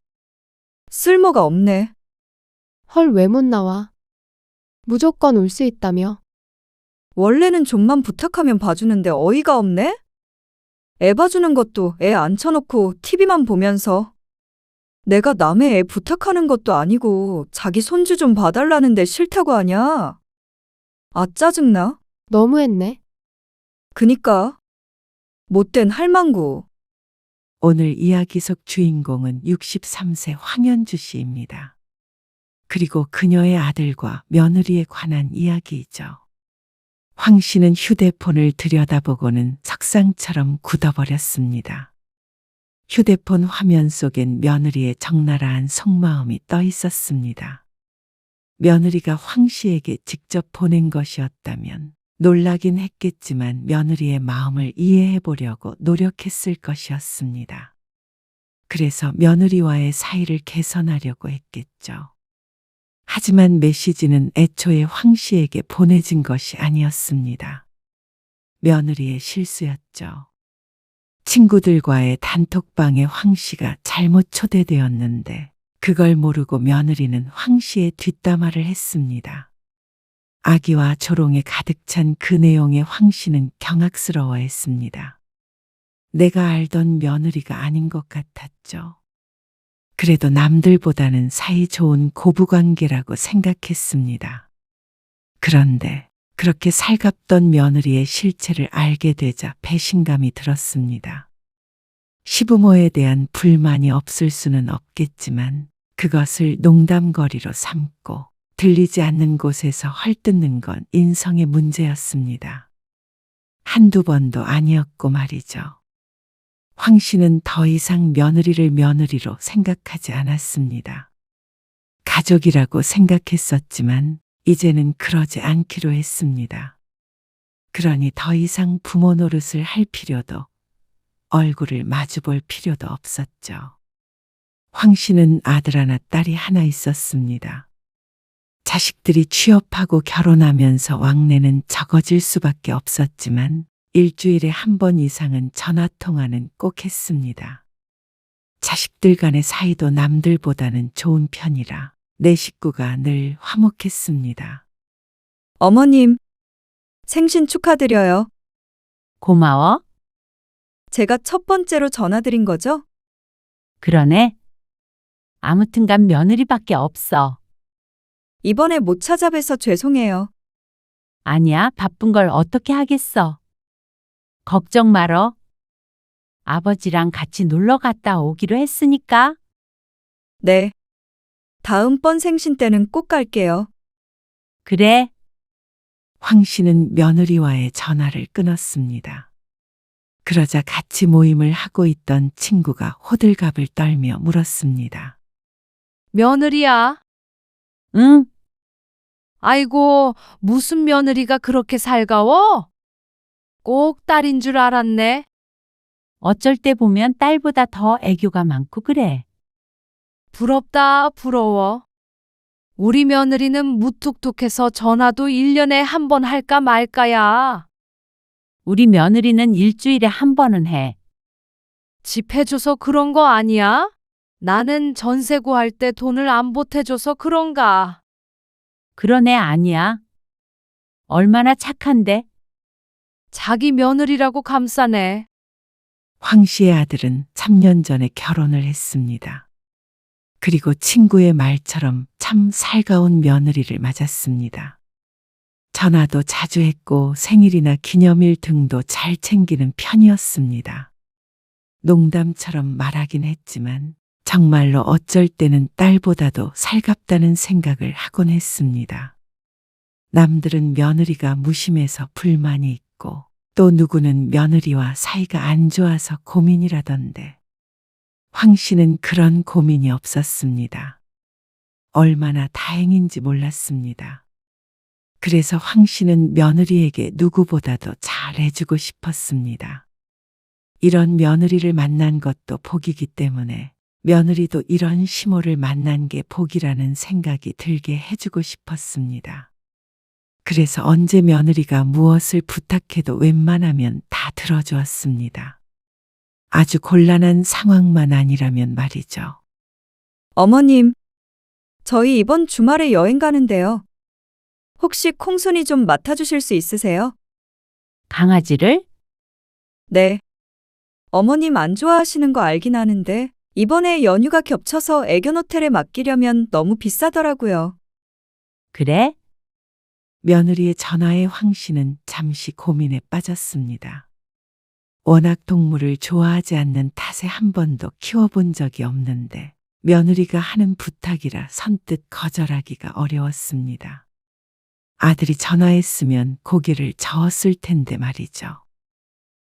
쓸모가 없네. 헐, 왜 못 나와? 무조건 올 수 있다며. 원래는 좀만 부탁하면 봐주는데 어이가 없네? 애 봐주는 것도 애 앉혀놓고 TV만 보면서. 내가 남의 애 부탁하는 것도 아니고 자기 손주 좀 봐달라는데 싫다고 하냐? 아, 짜증나? 너무했네. 그니까. 못된 할망구. 오늘 이야기 속 주인공은 63세 황현주 씨입니다. 그리고 그녀의 아들과 며느리에 관한 이야기이죠. 황 씨는 휴대폰을 들여다보고는 석상처럼 굳어버렸습니다. 휴대폰 화면 속엔 며느리의 적나라한 속마음이 떠 있었습니다. 며느리가 황 씨에게 직접 보낸 것이었다면 놀라긴 했겠지만 며느리의 마음을 이해해 보려고 노력했을 것이었습니다. 그래서 며느리와의 사이를 개선하려고 했겠죠. 하지만 메시지는 애초에 황 씨에게 보내진 것이 아니었습니다. 며느리의 실수였죠. 친구들과의 단톡방에 황 씨가 잘못 초대되었는데 그걸 모르고 며느리는 황 씨의 뒷담화를 했습니다. 악의와 조롱에 가득 찬 그 내용에 황 씨는 경악스러워했습니다. 내가 알던 며느리가 아닌 것 같았죠. 그래도 남들보다는 사이 좋은 고부관계라고 생각했습니다. 그런데 그렇게 살갑던 며느리의 실체를 알게 되자 배신감이 들었습니다. 시부모에 대한 불만이 없을 수는 없겠지만 그것을 농담거리로 삼고 들리지 않는 곳에서 헐뜯는 건 인성의 문제였습니다. 한두 번도 아니었고 말이죠. 황 씨는 더 이상 며느리를 며느리로 생각하지 않았습니다. 가족이라고 생각했었지만 이제는 그러지 않기로 했습니다. 그러니 더 이상 부모 노릇을 할 필요도 얼굴을 마주볼 필요도 없었죠. 황 씨는 아들 하나 딸이 하나 있었습니다. 자식들이 취업하고 결혼하면서 왕래는 적어질 수밖에 없었지만 일주일에 한 번 이상은 전화통화는 꼭 했습니다. 자식들 간의 사이도 남들보다는 좋은 편이라 내 식구가 늘 화목했습니다. 어머님, 생신 축하드려요. 고마워. 제가 첫 번째로 전화드린 거죠? 그러네. 아무튼간 며느리밖에 없어. 이번에 못 찾아뵈서 죄송해요. 아니야, 바쁜 걸 어떻게 하겠어. 걱정 말어. 아버지랑 같이 놀러 갔다 오기로 했으니까. 네. 다음번 생신 때는 꼭 갈게요. 그래. 황 씨는 며느리와의 전화를 끊었습니다. 그러자 같이 모임을 하고 있던 친구가 호들갑을 떨며 물었습니다. 며느리야. 응, 아이고, 무슨 며느리가 그렇게 살가워? 꼭 딸인 줄 알았네. 어쩔 때 보면 딸보다 더 애교가 많고 그래. 부럽다, 부러워. 우리 며느리는 무뚝뚝해서 전화도 1년에 한 번 할까 말까야. 우리 며느리는 일주일에 한 번은 해. 집 해줘서 그런 거 아니야? 나는 전세 구할 때 돈을 안 보태줘서 그런가? 그런 애 아니야. 얼마나 착한데? 자기 며느리라고 감싸네. 황 씨의 아들은 3년 전에 결혼을 했습니다. 그리고 친구의 말처럼 참 살가운 며느리를 맞았습니다. 전화도 자주 했고 생일이나 기념일 등도 잘 챙기는 편이었습니다. 농담처럼 말하긴 했지만 정말로 어쩔 때는 딸보다도 살갑다는 생각을 하곤 했습니다. 남들은 며느리가 무심해서 불만이 있고 또 누구는 며느리와 사이가 안 좋아서 고민이라던데 황 씨는 그런 고민이 없었습니다. 얼마나 다행인지 몰랐습니다. 그래서 황 씨는 며느리에게 누구보다도 잘해주고 싶었습니다. 이런 며느리를 만난 것도 복이기 때문에 며느리도 이런 시모를 만난 게 복이라는 생각이 들게 해주고 싶었습니다. 그래서 언제 며느리가 무엇을 부탁해도 웬만하면 다 들어주었습니다. 아주 곤란한 상황만 아니라면 말이죠. 어머님, 저희 이번 주말에 여행 가는데요. 혹시 콩순이 좀 맡아주실 수 있으세요? 강아지를? 네. 어머님 안 좋아하시는 거 알긴 하는데 이번에 연휴가 겹쳐서 애견 호텔에 맡기려면 너무 비싸더라고요. 그래? 며느리의 전화에 황 씨는 잠시 고민에 빠졌습니다. 워낙 동물을 좋아하지 않는 탓에 한 번도 키워본 적이 없는데 며느리가 하는 부탁이라 선뜻 거절하기가 어려웠습니다. 아들이 전화했으면 고개를 저었을 텐데 말이죠.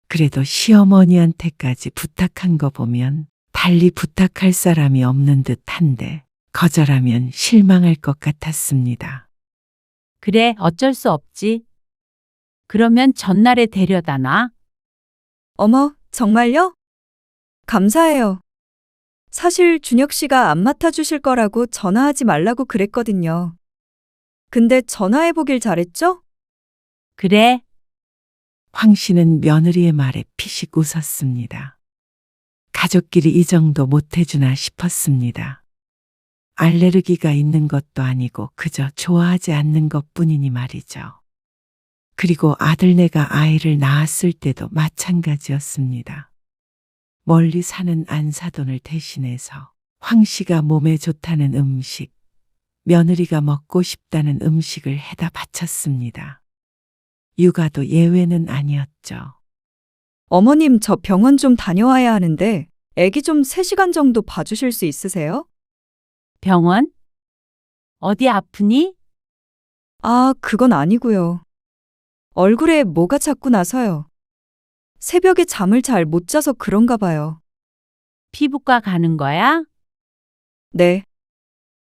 그래도 시어머니한테까지 부탁한 거 보면 달리 부탁할 사람이 없는 듯한데 거절하면 실망할 것 같았습니다. 그래, 어쩔 수 없지. 그러면 전날에 데려다 놔. 어머, 정말요? 감사해요. 사실 준혁 씨가 안 맡아주실 거라고 전화하지 말라고 그랬거든요. 근데 전화해보길 잘했죠? 그래, 황 씨는 며느리의 말에 피식 웃었습니다. 가족끼리 이 정도 못해주나 싶었습니다. 알레르기가 있는 것도 아니고 그저 좋아하지 않는 것뿐이니 말이죠. 그리고 아들네가 아이를 낳았을 때도 마찬가지였습니다. 멀리 사는 안사돈을 대신해서 황 씨가 몸에 좋다는 음식, 며느리가 먹고 싶다는 음식을 해다 바쳤습니다. 육아도 예외는 아니었죠. 어머님, 저 병원 좀 다녀와야 하는데 애기 좀 3시간 정도 봐주실 수 있으세요? 병원? 어디 아프니? 아, 그건 아니고요. 얼굴에 뭐가 자꾸 나서요. 새벽에 잠을 잘 못 자서 그런가 봐요. 피부과 가는 거야? 네.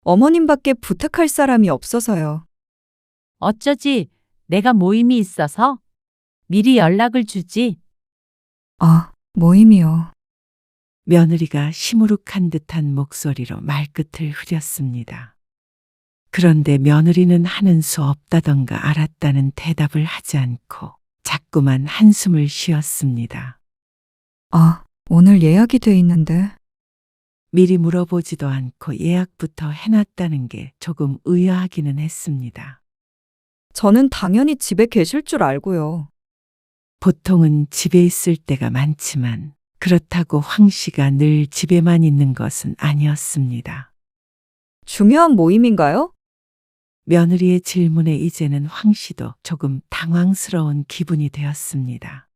어머님밖에 부탁할 사람이 없어서요. 어쩌지? 내가 모임이 있어서 미리 연락을 주지. 아, 모임이요. 며느리가 시무룩한 듯한 목소리로 말끝을 흐렸습니다. 그런데 며느리는 하는 수 없다던가 알았다는 대답을 하지 않고 자꾸만 한숨을 쉬었습니다. 아, 오늘 예약이 돼 있는데. 미리 물어보지도 않고 예약부터 해놨다는 게 조금 의아하기는 했습니다. 저는 당연히 집에 계실 줄 알고요. 보통은 집에 있을 때가 많지만 그렇다고 황 씨가 늘 집에만 있는 것은 아니었습니다. 중요한 모임인가요? 며느리의 질문에 이제는 황 씨도 조금 당황스러운 기분이 되었습니다.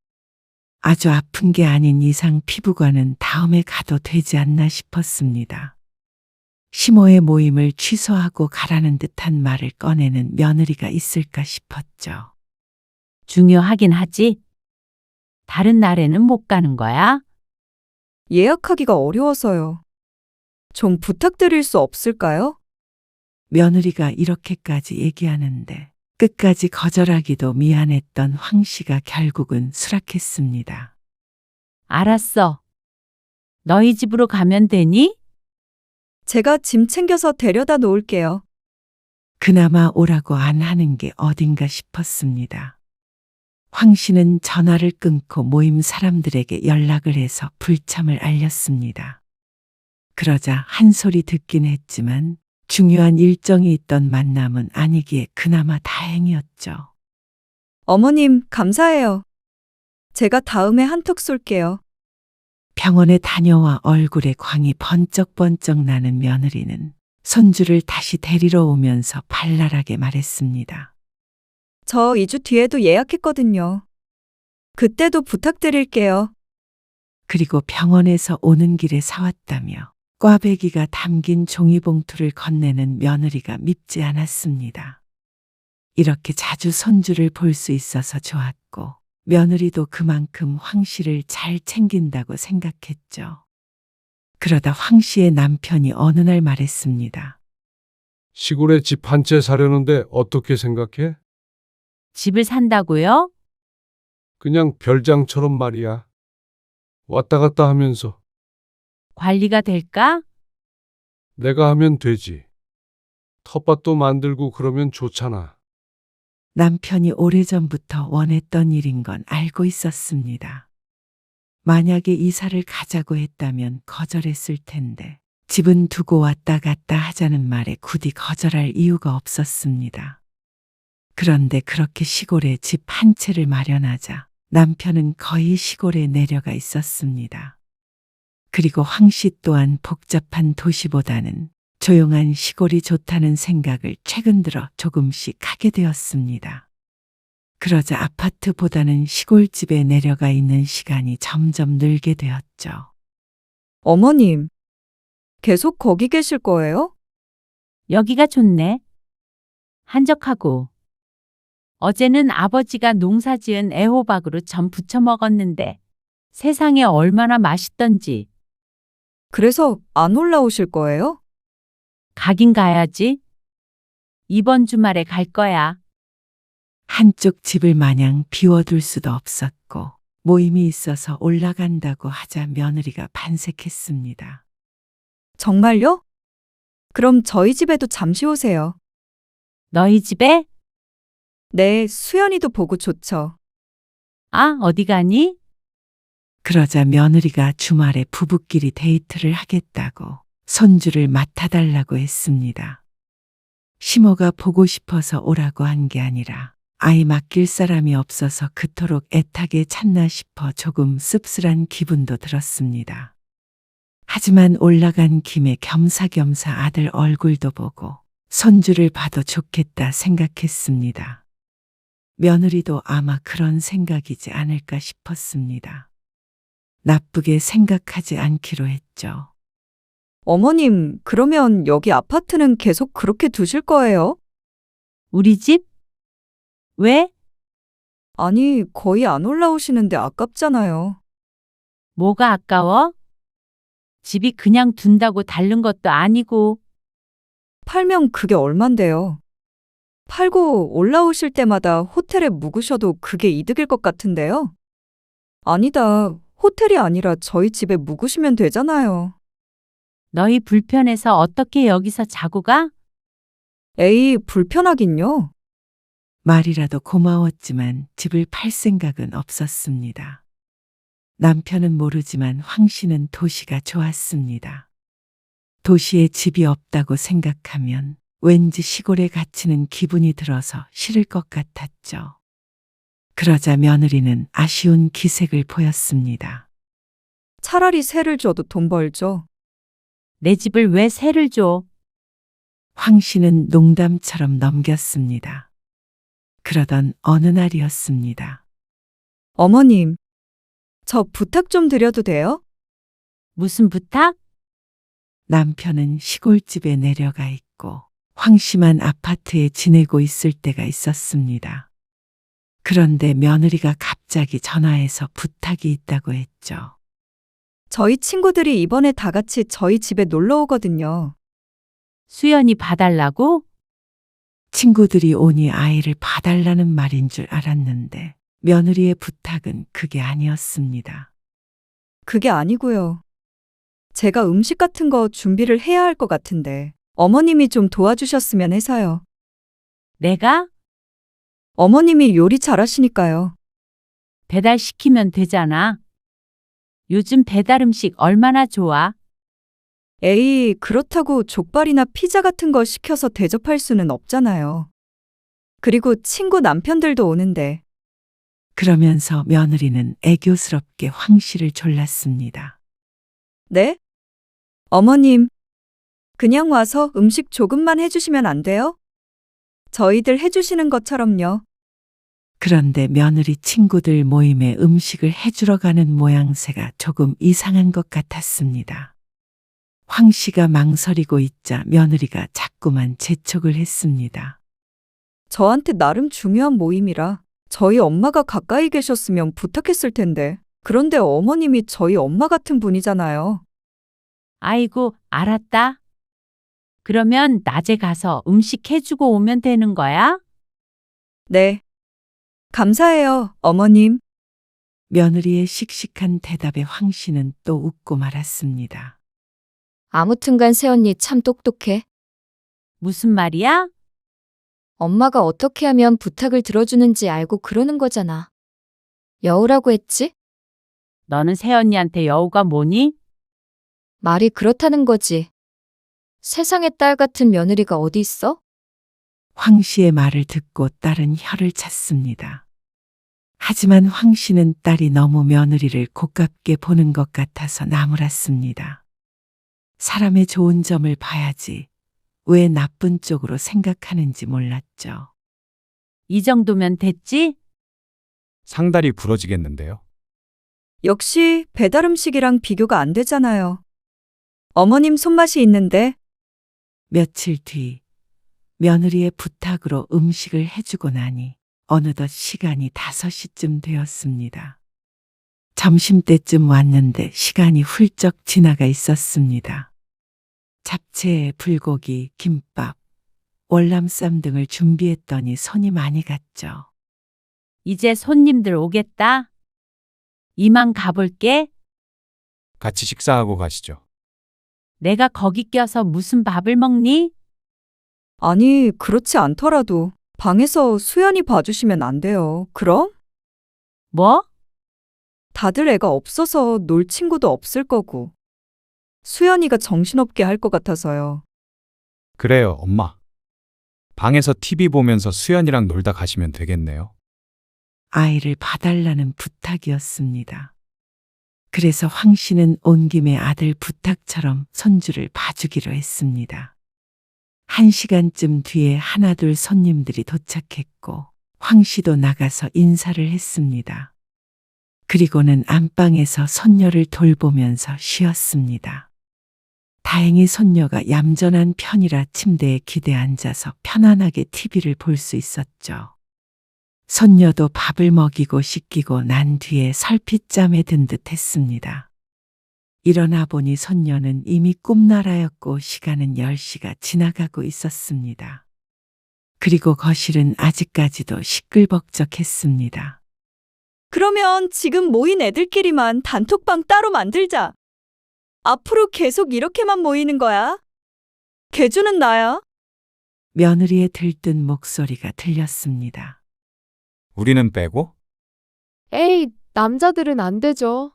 아주 아픈 게 아닌 이상 피부과는 다음에 가도 되지 않나 싶었습니다. 시모의 모임을 취소하고 가라는 듯한 말을 꺼내는 며느리가 있을까 싶었죠. 중요하긴 하지. 다른 날에는 못 가는 거야? 예약하기가 어려워서요. 좀 부탁드릴 수 없을까요? 며느리가 이렇게까지 얘기하는데 끝까지 거절하기도 미안했던 황 씨가 결국은 수락했습니다. 알았어. 너희 집으로 가면 되니? 제가 짐 챙겨서 데려다 놓을게요. 그나마 오라고 안 하는 게 어딘가 싶었습니다. 황 씨는 전화를 끊고 모임 사람들에게 연락을 해서 불참을 알렸습니다. 그러자 한 소리 듣긴 했지만 중요한 일정이 있던 만남은 아니기에 그나마 다행이었죠. 어머님, 감사해요. 제가 다음에 한턱 쏠게요. 병원에 다녀와 얼굴에 광이 번쩍번쩍 나는 며느리는 손주를 다시 데리러 오면서 발랄하게 말했습니다. 저 2주 뒤에도 예약했거든요. 그때도 부탁드릴게요. 그리고 병원에서 오는 길에 사왔다며 꽈배기가 담긴 종이봉투를 건네는 며느리가 밉지 않았습니다. 이렇게 자주 손주를 볼 수 있어서 좋았고 며느리도 그만큼 황 씨를 잘 챙긴다고 생각했죠. 그러다 황 씨의 남편이 어느 날 말했습니다. 시골에 집 한 채 사려는데 어떻게 생각해? 집을 산다고요? 그냥 별장처럼 말이야. 왔다 갔다 하면서 관리가 될까? 내가 하면 되지. 텃밭도 만들고 그러면 좋잖아. 남편이 오래전부터 원했던 일인 건 알고 있었습니다. 만약에 이사를 가자고 했다면 거절했을 텐데 집은 두고 왔다 갔다 하자는 말에 굳이 거절할 이유가 없었습니다. 그런데 그렇게 시골에 집 한 채를 마련하자 남편은 거의 시골에 내려가 있었습니다. 그리고 황 씨 또한 복잡한 도시보다는 조용한 시골이 좋다는 생각을 최근 들어 조금씩 하게 되었습니다. 그러자 아파트보다는 시골집에 내려가 있는 시간이 점점 늘게 되었죠. 어머님, 계속 거기 계실 거예요? 여기가 좋네. 한적하고. 어제는 아버지가 농사 지은 애호박으로 전 부쳐 먹었는데 세상에 얼마나 맛있던지. 그래서 안 올라오실 거예요? 가긴 가야지. 이번 주말에 갈 거야. 한쪽 집을 마냥 비워둘 수도 없었고 모임이 있어서 올라간다고 하자 며느리가 반색했습니다. 정말요? 그럼 저희 집에도 잠시 오세요. 너희 집에? 네, 수연이도 보고 좋죠. 아, 어디 가니? 그러자 며느리가 주말에 부부끼리 데이트를 하겠다고 손주를 맡아달라고 했습니다. 시모가 보고 싶어서 오라고 한 게 아니라 아이 맡길 사람이 없어서 그토록 애타게 찾나 싶어 조금 씁쓸한 기분도 들었습니다. 하지만 올라간 김에 겸사겸사 아들 얼굴도 보고 손주를 봐도 좋겠다 생각했습니다. 며느리도 아마 그런 생각이지 않을까 싶었습니다. 나쁘게 생각하지 않기로 했죠. 어머님, 그러면 여기 아파트는 계속 그렇게 두실 거예요? 우리 집? 왜? 아니, 거의 안 올라오시는데 아깝잖아요. 뭐가 아까워? 집이 그냥 둔다고 다른 것도 아니고. 팔면 그게 얼만데요? 팔고 올라오실 때마다 호텔에 묵으셔도 그게 이득일 것 같은데요? 아니다. 호텔이 아니라 저희 집에 묵으시면 되잖아요. 너희 불편해서 어떻게 여기서 자고 가? 에이, 불편하긴요. 말이라도 고마웠지만 집을 팔 생각은 없었습니다. 남편은 모르지만 황 씨는 도시가 좋았습니다. 도시에 집이 없다고 생각하면 왠지 시골에 갇히는 기분이 들어서 싫을 것 같았죠. 그러자 며느리는 아쉬운 기색을 보였습니다. 차라리 세를 줘도 돈 벌죠. 내 집을 왜 세를 줘? 황 씨는 농담처럼 넘겼습니다. 그러던 어느 날이었습니다. 어머님, 저 부탁 좀 드려도 돼요? 무슨 부탁? 남편은 시골집에 내려가 있고 황 씨만 아파트에 지내고 있을 때가 있었습니다. 그런데 며느리가 갑자기 전화해서 부탁이 있다고 했죠. 저희 친구들이 이번에 다 같이 저희 집에 놀러 오거든요. 수연이 봐달라고? 친구들이 오니 아이를 봐달라는 말인 줄 알았는데 며느리의 부탁은 그게 아니었습니다. 그게 아니고요. 제가 음식 같은 거 준비를 해야 할 것 같은데 어머님이 좀 도와주셨으면 해서요. 내가? 어머님이 요리 잘하시니까요. 배달시키면 되잖아. 요즘 배달 음식 얼마나 좋아? 에이, 그렇다고 족발이나 피자 같은 거 시켜서 대접할 수는 없잖아요. 그리고 친구 남편들도 오는데. 그러면서 며느리는 애교스럽게 황 씨를 졸랐습니다. 네? 어머님, 그냥 와서 음식 조금만 해주시면 안 돼요? 저희들 해주시는 것처럼요. 그런데 며느리 친구들 모임에 음식을 해주러 가는 모양새가 조금 이상한 것 같았습니다. 황 씨가 망설이고 있자 며느리가 자꾸만 재촉을 했습니다. 저한테 나름 중요한 모임이라 저희 엄마가 가까이 계셨으면 부탁했을 텐데. 그런데 어머님이 저희 엄마 같은 분이잖아요. 아이고, 알았다. 그러면 낮에 가서 음식 해주고 오면 되는 거야? 네. 감사해요, 어머님. 며느리의 씩씩한 대답에 황 씨는 또 웃고 말았습니다. 아무튼간 새언니 참 똑똑해. 무슨 말이야? 엄마가 어떻게 하면 부탁을 들어주는지 알고 그러는 거잖아. 여우라고 했지? 너는 새언니한테 여우가 뭐니? 말이 그렇다는 거지. 세상에 딸 같은 며느리가 어디 있어? 황 씨의 말을 듣고 딸은 혀를 찼습니다. 하지만 황 씨는 딸이 너무 며느리를 고깝게 보는 것 같아서 나무랐습니다. 사람의 좋은 점을 봐야지 왜 나쁜 쪽으로 생각하는지 몰랐죠. 이 정도면 됐지? 상다리 부러지겠는데요. 역시 배달 음식이랑 비교가 안 되잖아요. 어머님 손맛이 있는데. 며칠 뒤 며느리의 부탁으로 음식을 해주고 나니 어느덧 시간이 5시쯤 되었습니다. 점심때쯤 왔는데 시간이 훌쩍 지나가 있었습니다. 잡채에 불고기, 김밥, 월남쌈 등을 준비했더니 손이 많이 갔죠. 이제 손님들 오겠다. 이만 가볼게. 같이 식사하고 가시죠. 내가 거기 껴서 무슨 밥을 먹니? 아니, 그렇지 않더라도 방에서 수연이 봐주시면 안 돼요. 그럼? 뭐? 다들 애가 없어서 놀 친구도 없을 거고. 수연이가 정신없게 할 것 같아서요. 그래요, 엄마. 방에서 TV 보면서 수연이랑 놀다 가시면 되겠네요. 아이를 봐달라는 부탁이었습니다. 그래서 황 씨는 온 김에 아들 부탁처럼 손주를 봐주기로 했습니다. 1시간쯤 뒤에 하나둘 손님들이 도착했고 황 씨도 나가서 인사를 했습니다. 그리고는 안방에서 손녀를 돌보면서 쉬었습니다. 다행히 손녀가 얌전한 편이라 침대에 기대 앉아서 편안하게 TV를 볼 수 있었죠. 손녀도 밥을 먹이고 씻기고 난 뒤에 설핏잠에 든 듯 했습니다. 일어나 보니 손녀는 이미 꿈나라였고 시간은 10시가 지나가고 있었습니다. 그리고 거실은 아직까지도 시끌벅적했습니다. 그러면 지금 모인 애들끼리만 단톡방 따로 만들자. 앞으로 계속 이렇게만 모이는 거야. 개주는 나야. 며느리의 들뜬 목소리가 들렸습니다. 우리는 빼고? 에이, 남자들은 안 되죠.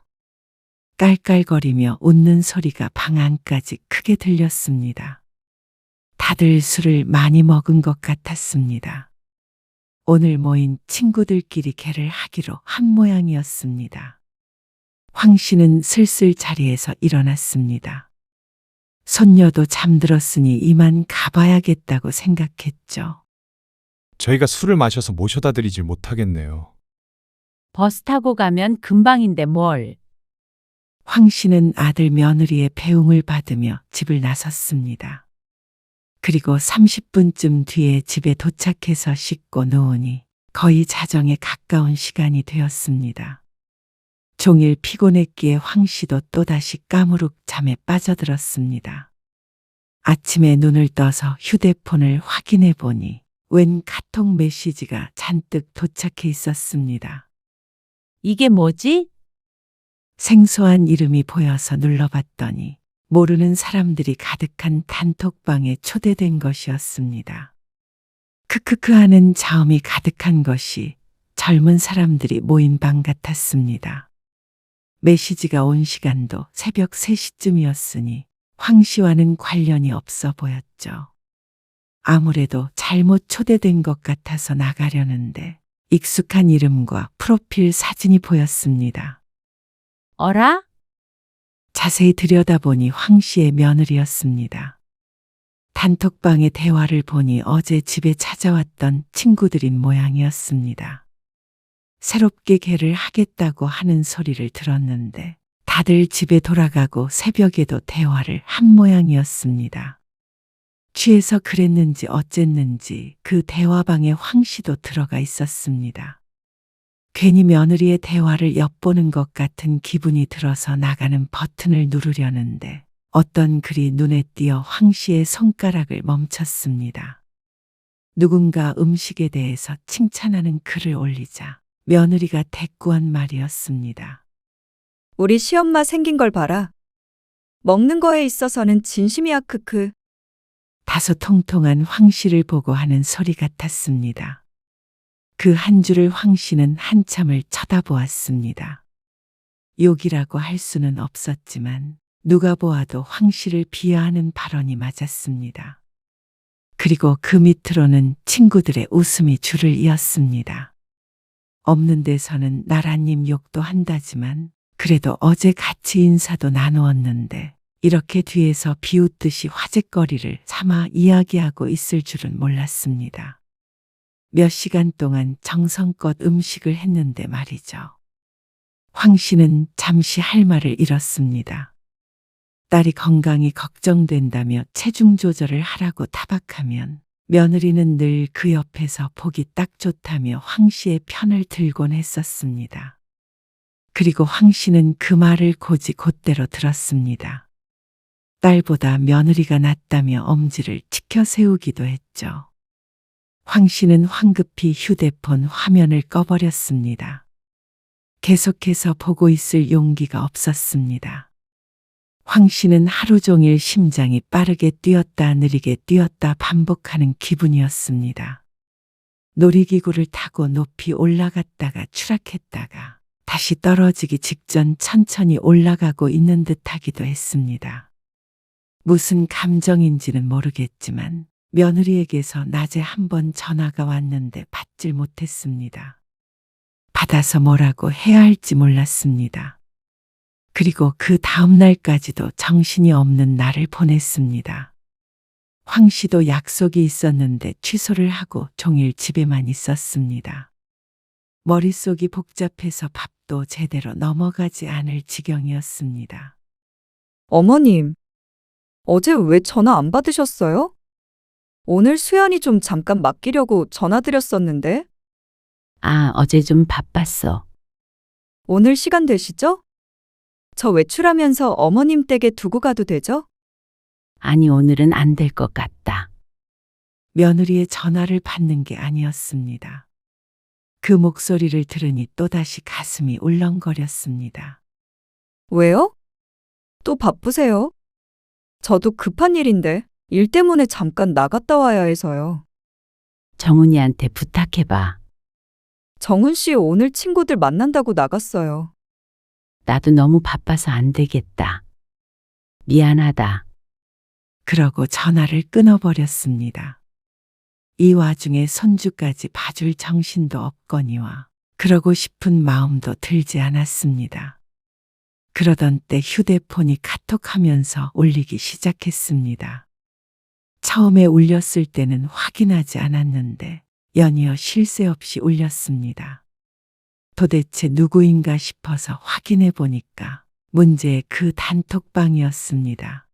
깔깔거리며 웃는 소리가 방 안까지 크게 들렸습니다. 다들 술을 많이 먹은 것 같았습니다. 오늘 모인 친구들끼리 개를 하기로 한 모양이었습니다. 황 씨는 슬슬 자리에서 일어났습니다. 손녀도 잠들었으니 이만 가봐야겠다고 생각했죠. 저희가 술을 마셔서 모셔다 드리질 못하겠네요. 버스 타고 가면 금방인데 뭘. 황 씨는 아들 며느리의 배웅을 받으며 집을 나섰습니다. 그리고 30분쯤 뒤에 집에 도착해서 씻고 누우니 거의 자정에 가까운 시간이 되었습니다. 종일 피곤했기에 황 씨도 또다시 까무룩 잠에 빠져들었습니다. 아침에 눈을 떠서 휴대폰을 확인해 보니 웬 카톡 메시지가 잔뜩 도착해 있었습니다. 이게 뭐지? 생소한 이름이 보여서 눌러봤더니 모르는 사람들이 가득한 단톡방에 초대된 것이었습니다. 크크크 하는 자음이 가득한 것이 젊은 사람들이 모인 방 같았습니다. 메시지가 온 시간도 새벽 3시쯤이었으니 황 씨와는 관련이 없어 보였죠. 아무래도 잘못 초대된 것 같아서 나가려는데 익숙한 이름과 프로필 사진이 보였습니다. 어라? 자세히 들여다보니 황 씨의 며느리였습니다. 단톡방의 대화를 보니 어제 집에 찾아왔던 친구들인 모양이었습니다. 새롭게 개를 하겠다고 하는 소리를 들었는데 다들 집에 돌아가고 새벽에도 대화를 한 모양이었습니다. 취해서 그랬는지 어쨌는지 그 대화방에 황 씨도 들어가 있었습니다. 괜히 며느리의 대화를 엿보는 것 같은 기분이 들어서 나가는 버튼을 누르려는데 어떤 글이 눈에 띄어 황 씨의 손가락을 멈췄습니다. 누군가 음식에 대해서 칭찬하는 글을 올리자 며느리가 대꾸한 말이었습니다. 우리 시엄마 생긴 걸 봐라. 먹는 거에 있어서는 진심이야 크크. 다소 통통한 황 씨를 보고 하는 소리 같았습니다. 그 한 줄을 황 씨는 한참을 쳐다보았습니다. 욕이라고 할 수는 없었지만 누가 보아도 황 씨를 비하하는 발언이 맞았습니다. 그리고 그 밑으로는 친구들의 웃음이 줄을 이었습니다. 없는 데서는 나라님 욕도 한다지만 그래도 어제 같이 인사도 나누었는데 이렇게 뒤에서 비웃듯이 화제거리를 삼아 이야기하고 있을 줄은 몰랐습니다. 몇 시간 동안 정성껏 음식을 했는데 말이죠. 황 씨는 잠시 할 말을 잃었습니다. 딸이 건강이 걱정된다며 체중 조절을 하라고 타박하면 며느리는 늘 그 옆에서 보기 딱 좋다며 황 씨의 편을 들곤 했었습니다. 그리고 황 씨는 그 말을 곧이 곧대로 들었습니다. 딸보다 며느리가 낫다며 엄지를 치켜 세우기도 했죠. 황 씨는 황급히 휴대폰 화면을 꺼버렸습니다. 계속해서 보고 있을 용기가 없었습니다. 황 씨는 하루 종일 심장이 빠르게 뛰었다 느리게 뛰었다 반복하는 기분이었습니다. 놀이기구를 타고 높이 올라갔다가 추락했다가 다시 떨어지기 직전 천천히 올라가고 있는 듯하기도 했습니다. 무슨 감정인지는 모르겠지만 며느리에게서 낮에 한 번 전화가 왔는데 받질 못했습니다. 받아서 뭐라고 해야 할지 몰랐습니다. 그리고 그 다음 날까지도 정신이 없는 날을 보냈습니다. 황 씨도 약속이 있었는데 취소를 하고 종일 집에만 있었습니다. 머릿속이 복잡해서 밥도 제대로 넘어가지 않을 지경이었습니다. 어머님, 어제 왜 전화 안 받으셨어요? 오늘 수연이 좀 잠깐 맡기려고 전화드렸었는데. 아, 어제 좀 바빴어. 오늘 시간 되시죠? 저 외출하면서 어머님 댁에 두고 가도 되죠? 아니, 오늘은 안 될 것 같다. 며느리의 전화를 받는 게 아니었습니다. 그 목소리를 들으니 또다시 가슴이 울렁거렸습니다. 왜요? 또 바쁘세요? 저도 급한 일인데 일 때문에 잠깐 나갔다 와야 해서요. 정훈이한테 부탁해봐. 정훈 씨 오늘 친구들 만난다고 나갔어요. 나도 너무 바빠서 안 되겠다. 미안하다. 그러고 전화를 끊어버렸습니다. 이 와중에 손주까지 봐줄 정신도 없거니와 그러고 싶은 마음도 들지 않았습니다. 그러던 때 휴대폰이 카톡하면서 울리기 시작했습니다. 처음에 울렸을 때는 확인하지 않았는데 연이어 쉴 새 없이 울렸습니다. 도대체 누구인가 싶어서 확인해 보니까 문제의 그 단톡방이었습니다.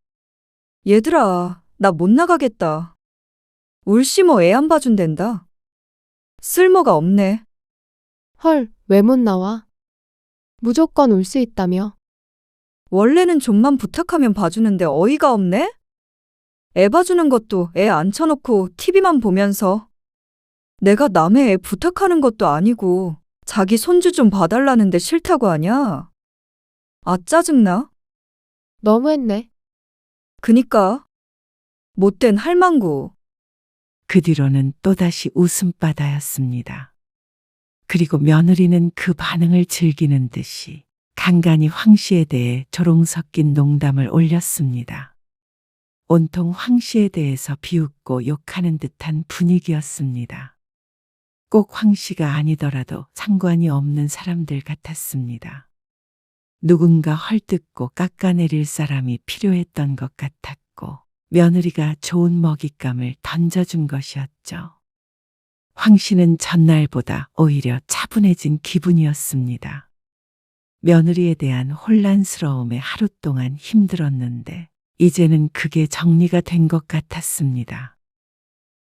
얘들아, 나 못 나가겠다. 울씨 뭐 애 안 봐준댄다. 쓸모가 없네. 헐, 왜 못 나와? 무조건 올 수 있다며. 원래는 좀만 부탁하면 봐주는데 어이가 없네? 애 봐주는 것도 애 앉혀놓고 TV만 보면서. 내가 남의 애 부탁하는 것도 아니고 자기 손주 좀 봐달라는데 싫다고 하냐? 아, 짜증나? 너무했네. 그니까. 못된 할망구. 그 뒤로는 또다시 웃음바다였습니다. 그리고 며느리는 그 반응을 즐기는 듯이 간간히 황 씨에 대해 조롱 섞인 농담을 올렸습니다. 온통 황 씨에 대해서 비웃고 욕하는 듯한 분위기였습니다. 꼭 황 씨가 아니더라도 상관이 없는 사람들 같았습니다. 누군가 헐뜯고 깎아내릴 사람이 필요했던 것 같았고 며느리가 좋은 먹잇감을 던져준 것이었죠. 황 씨는 전날보다 오히려 차분해진 기분이었습니다. 며느리에 대한 혼란스러움에 하루 동안 힘들었는데 이제는 그게 정리가 된 것 같았습니다.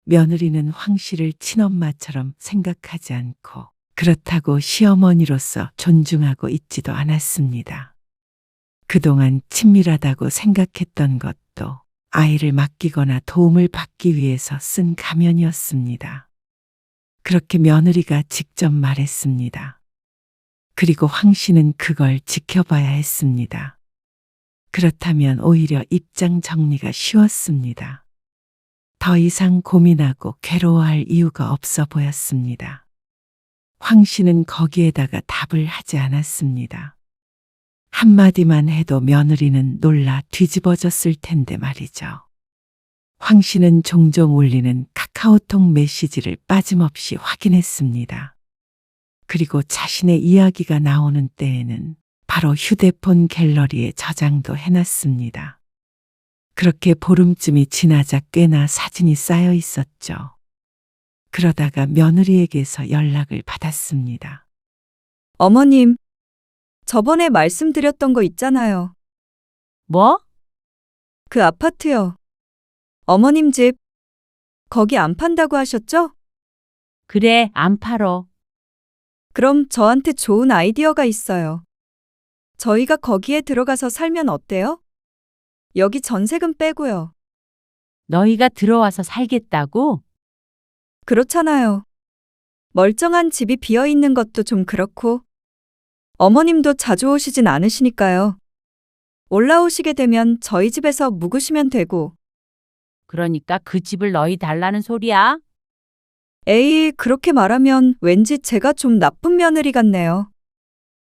며느리는 황 씨를 친엄마처럼 생각하지 않고 그렇다고 시어머니로서 존중하고 있지도 않았습니다. 그동안 친밀하다고 생각했던 것도 아이를 맡기거나 도움을 받기 위해서 쓴 가면이었습니다. 그렇게 며느리가 직접 말했습니다. 그리고 황 씨는 그걸 지켜봐야 했습니다. 그렇다면 오히려 입장 정리가 쉬웠습니다. 더 이상 고민하고 괴로워할 이유가 없어 보였습니다. 황 씨는 거기에다가 답을 하지 않았습니다. 한마디만 해도 며느리는 놀라 뒤집어졌을 텐데 말이죠. 황 씨는 종종 울리는 카카오톡 메시지를 빠짐없이 확인했습니다. 그리고 자신의 이야기가 나오는 때에는 바로 휴대폰 갤러리에 저장도 해놨습니다. 그렇게 보름쯤이 지나자 꽤나 사진이 쌓여 있었죠. 그러다가 며느리에게서 연락을 받았습니다. 어머님, 저번에 말씀드렸던 거 있잖아요. 뭐? 그 아파트요. 어머님 집. 거기 안 판다고 하셨죠? 그래, 안 팔어. 그럼 저한테 좋은 아이디어가 있어요. 저희가 거기에 들어가서 살면 어때요? 여기 전세금 빼고요. 너희가 들어와서 살겠다고? 그렇잖아요. 멀쩡한 집이 비어 있는 것도 좀 그렇고. 어머님도 자주 오시진 않으시니까요. 올라오시게 되면 저희 집에서 묵으시면 되고. 그러니까 그 집을 너희 달라는 소리야? 에이, 그렇게 말하면 왠지 제가 좀 나쁜 며느리 같네요.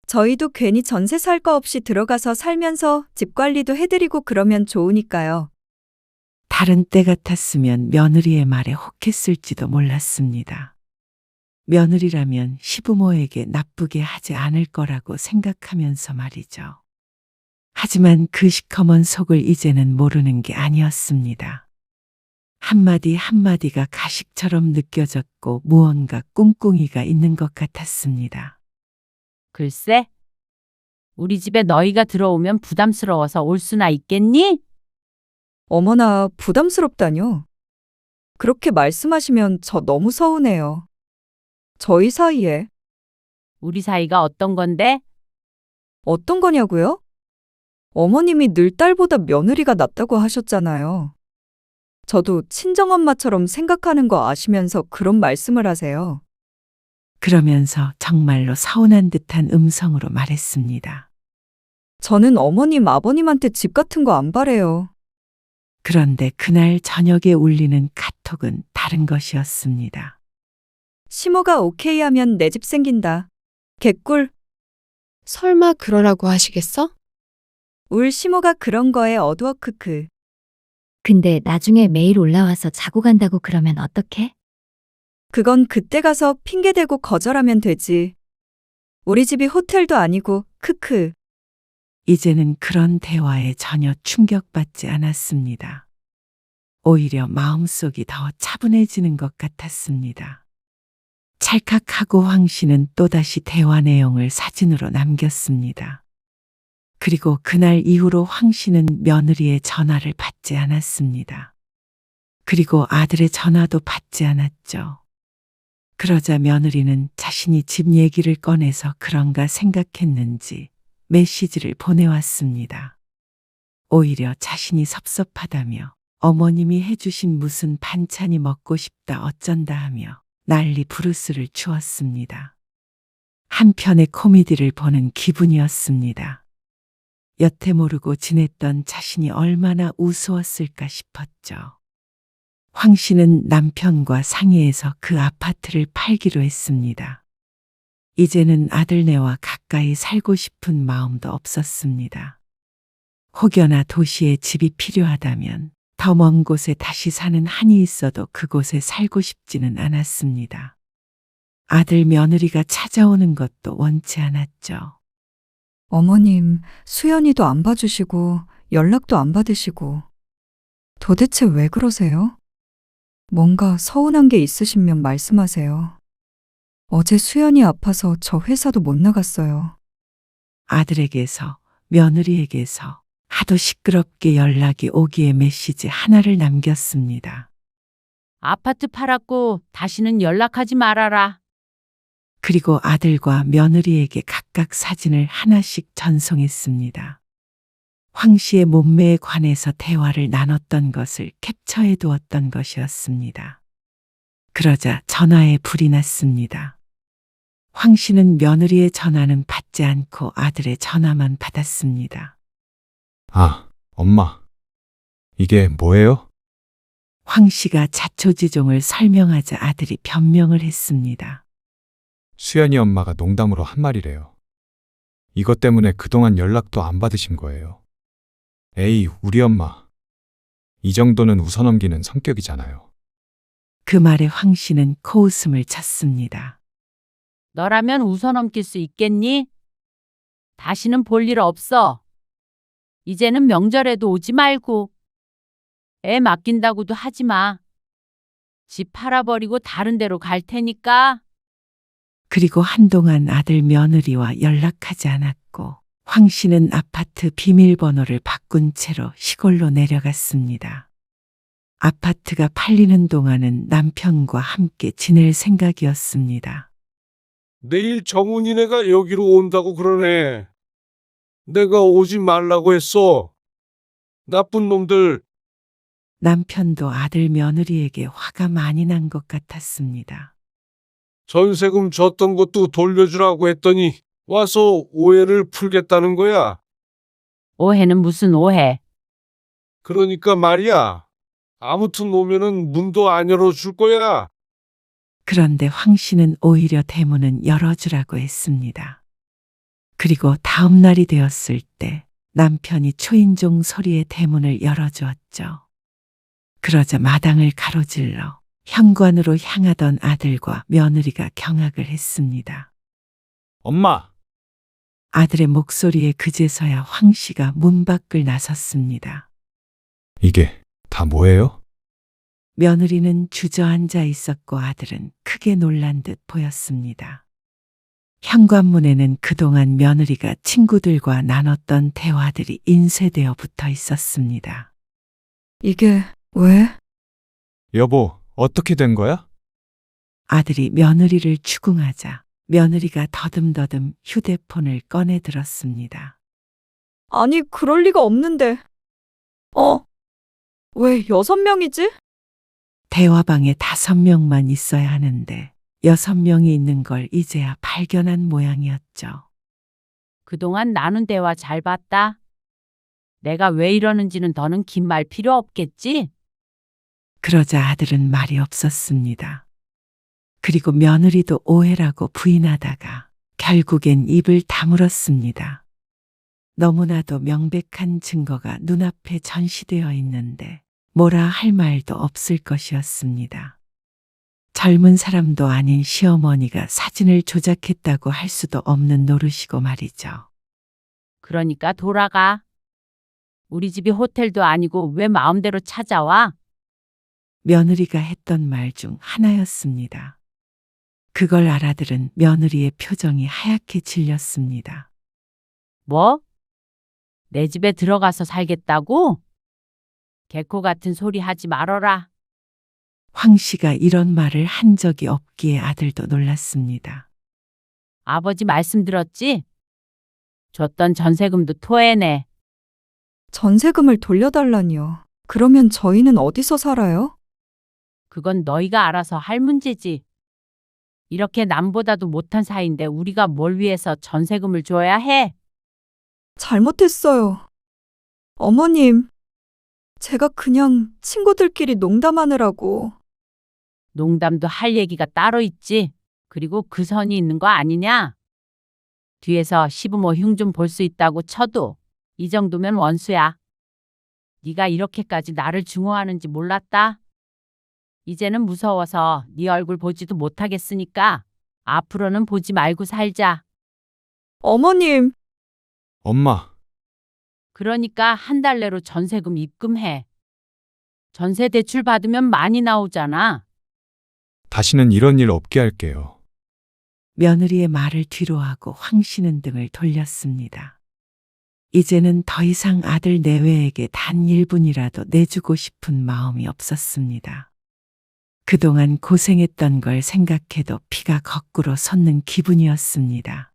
저희도 괜히 전세 살 거 없이 들어가서 살면서 집 관리도 해드리고 그러면 좋으니까요. 다른 때 같았으면 며느리의 말에 혹했을지도 몰랐습니다. 며느리라면 시부모에게 나쁘게 하지 않을 거라고 생각하면서 말이죠. 하지만 그 시커먼 속을 이제는 모르는 게 아니었습니다. 한마디 한마디가 가식처럼 느껴졌고 무언가 꿍꿍이가 있는 것 같았습니다. 글쎄, 우리 집에 너희가 들어오면 부담스러워서 올 수나 있겠니? 어머나, 부담스럽다뇨. 그렇게 말씀하시면 저 너무 서운해요. 저희 사이에. 우리 사이가 어떤 건데? 어떤 거냐고요? 어머님이 늘 딸보다 며느리가 낫다고 하셨잖아요. 저도 친정엄마처럼 생각하는 거 아시면서 그런 말씀을 하세요. 그러면서 정말로 서운한 듯한 음성으로 말했습니다. 저는 어머님, 아버님한테 집 같은 거 안 바래요. 그런데 그날 저녁에 울리는 카톡은 다른 것이었습니다. 시모가 오케이 하면 내 집 생긴다. 개꿀. 설마 그러라고 하시겠어? 울 시모가 그런 거에 어두워 크크. 근데 나중에 매일 올라와서 자고 간다고 그러면 어떡해? 그건 그때 가서 핑계대고 거절하면 되지. 우리 집이 호텔도 아니고 크크. 이제는 그런 대화에 전혀 충격받지 않았습니다. 오히려 마음속이 더 차분해지는 것 같았습니다. 찰칵하고 황 씨는 또다시 대화 내용을 사진으로 남겼습니다. 그리고 그날 이후로 황 씨는 며느리의 전화를 받지 않았습니다. 그리고 아들의 전화도 받지 않았죠. 그러자 며느리는 자신이 집 얘기를 꺼내서 그런가 생각했는지 메시지를 보내왔습니다. 오히려 자신이 섭섭하다며 어머님이 해주신 무슨 반찬이 먹고 싶다 어쩐다 하며 난리 부르스를 주었습니다. 한편의 코미디를 보는 기분이었습니다. 여태 모르고 지냈던 자신이 얼마나 우스웠을까 싶었죠. 황 씨는 남편과 상의해서 그 아파트를 팔기로 했습니다. 이제는 아들네와 가까이 살고 싶은 마음도 없었습니다. 혹여나 도시에 집이 필요하다면 더 먼 곳에 다시 사는 한이 있어도 그곳에 살고 싶지는 않았습니다. 아들 며느리가 찾아오는 것도 원치 않았죠. 어머님, 수연이도 안 봐주시고 연락도 안 받으시고 도대체 왜 그러세요? 뭔가 서운한 게 있으시면 말씀하세요. 어제 수연이 아파서 저 회사도 못 나갔어요. 아들에게서 며느리에게서 하도 시끄럽게 연락이 오기에 메시지 하나를 남겼습니다. 아파트 팔았고 다시는 연락하지 말아라. 그리고 아들과 며느리에게 각각 사진을 하나씩 전송했습니다. 황 씨의 몸매에 관해서 대화를 나눴던 것을 캡처해 두었던 것이었습니다. 그러자 전화에 불이 났습니다. 황 씨는 며느리의 전화는 받지 않고 아들의 전화만 받았습니다. 아, 엄마. 이게 뭐예요? 황 씨가 자초지종을 설명하자 아들이 변명을 했습니다. 수연이 엄마가 농담으로 한 말이래요. 이것 때문에 그동안 연락도 안 받으신 거예요. 에이, 우리 엄마. 이 정도는 웃어넘기는 성격이잖아요. 그 말에 황 씨는 코웃음을 쳤습니다. 너라면 웃어넘길 수 있겠니? 다시는 볼 일 없어. 이제는 명절에도 오지 말고. 애 맡긴다고도 하지 마. 집 팔아버리고 다른 데로 갈 테니까. 그리고 한동안 아들 며느리와 연락하지 않았고 황 씨는 아파트 비밀번호를 바꾼 채로 시골로 내려갔습니다. 아파트가 팔리는 동안은 남편과 함께 지낼 생각이었습니다. 내일 정훈이네가 여기로 온다고 그러네. 내가 오지 말라고 했어. 나쁜 놈들. 남편도 아들 며느리에게 화가 많이 난 것 같았습니다. 전세금 줬던 것도 돌려주라고 했더니 와서 오해를 풀겠다는 거야. 오해는 무슨 오해? 그러니까 말이야. 아무튼 오면은 문도 안 열어줄 거야. 그런데 황 씨는 오히려 대문은 열어주라고 했습니다. 그리고 다음 날이 되었을 때 남편이 초인종 소리에 대문을 열어주었죠. 그러자 마당을 가로질러 현관으로 향하던 아들과 며느리가 경악을 했습니다. 엄마! 아들의 목소리에 그제서야 황 씨가 문 밖을 나섰습니다. 이게 다 뭐예요? 며느리는 주저앉아 있었고 아들은 크게 놀란 듯 보였습니다. 현관문에는 그동안 며느리가 친구들과 나눴던 대화들이 인쇄되어 붙어 있었습니다. 이게 왜? 여보, 어떻게 된 거야? 아들이 며느리를 추궁하자 며느리가 더듬더듬 휴대폰을 꺼내 들었습니다. 아니, 그럴 리가 없는데. 왜 6명이지? 대화방에 5명만 있어야 하는데 6명이 있는 걸 이제야 발견한 모양이었죠. 그동안 나눈 대화 잘 봤다. 내가 왜 이러는지는 더는 긴 말 필요 없겠지? 그러자 아들은 말이 없었습니다. 그리고 며느리도 오해라고 부인하다가 결국엔 입을 다물었습니다. 너무나도 명백한 증거가 눈앞에 전시되어 있는데 뭐라 할 말도 없을 것이었습니다. 젊은 사람도 아닌 시어머니가 사진을 조작했다고 할 수도 없는 노릇이고 말이죠. 그러니까 돌아가. 우리 집이 호텔도 아니고 왜 마음대로 찾아와? 며느리가 했던 말 중 하나였습니다. 그걸 알아들은 며느리의 표정이 하얗게 질렸습니다. 뭐? 내 집에 들어가서 살겠다고? 개코 같은 소리 하지 말어라. 황 씨가 이런 말을 한 적이 없기에 아들도 놀랐습니다. 아버지 말씀 들었지? 줬던 전세금도 토해내. 전세금을 돌려달라니요. 그러면 저희는 어디서 살아요? 그건 너희가 알아서 할 문제지. 이렇게 남보다도 못한 사이인데 우리가 뭘 위해서 전세금을 줘야 해? 잘못했어요. 어머님, 제가 그냥 친구들끼리 농담하느라고. 농담도 할 얘기가 따로 있지. 그리고 그 선이 있는 거 아니냐? 뒤에서 시부모 흉 좀 볼 수 있다고 쳐도 이 정도면 원수야. 네가 이렇게까지 나를 증오하는지 몰랐다. 이제는 무서워서 네 얼굴 보지도 못하겠으니까 앞으로는 보지 말고 살자. 어머님, 엄마, 그러니까 한 달 내로 전세금 입금해. 전세 대출 받으면 많이 나오잖아. 다시는 이런 일 없게 할게요. 며느리의 말을 뒤로하고 황 씨는 등을 돌렸습니다. 이제는 더 이상 아들 내외에게 단 1분이라도 내주고 싶은 마음이 없었습니다. 그동안 고생했던 걸 생각해도 피가 거꾸로 솟는 기분이었습니다.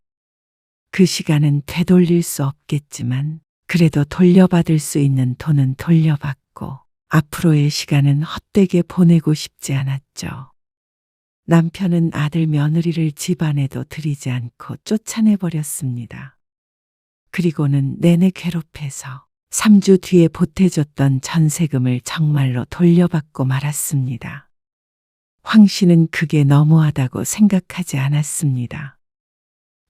그 시간은 되돌릴 수 없겠지만 그래도 돌려받을 수 있는 돈은 돌려받고 앞으로의 시간은 헛되게 보내고 싶지 않았죠. 남편은 아들 며느리를 집안에도 들이지 않고 쫓아내버렸습니다. 그리고는 내내 괴롭혀서 3주 뒤에 보태줬던 전세금을 정말로 돌려받고 말았습니다. 황 씨는 그게 너무하다고 생각하지 않았습니다.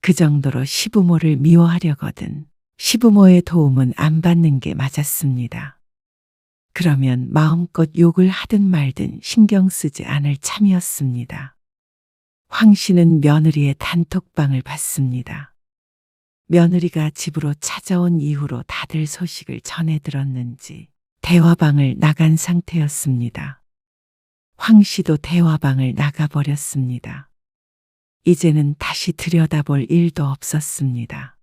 그 정도로 시부모를 미워하려거든 시부모의 도움은 안 받는 게 맞았습니다. 그러면 마음껏 욕을 하든 말든 신경 쓰지 않을 참이었습니다. 황 씨는 며느리의 단톡방을 봤습니다. 며느리가 집으로 찾아온 이후로 다들 소식을 전해 들었는지 대화방을 나간 상태였습니다. 황 씨도 대화방을 나가버렸습니다. 이제는 다시 들여다볼 일도 없었습니다.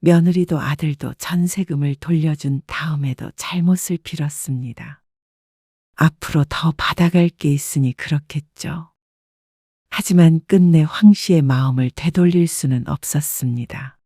며느리도 아들도 전세금을 돌려준 다음에도 잘못을 빌었습니다. 앞으로 더 받아갈 게 있으니 그렇겠죠. 하지만 끝내 황 씨의 마음을 되돌릴 수는 없었습니다.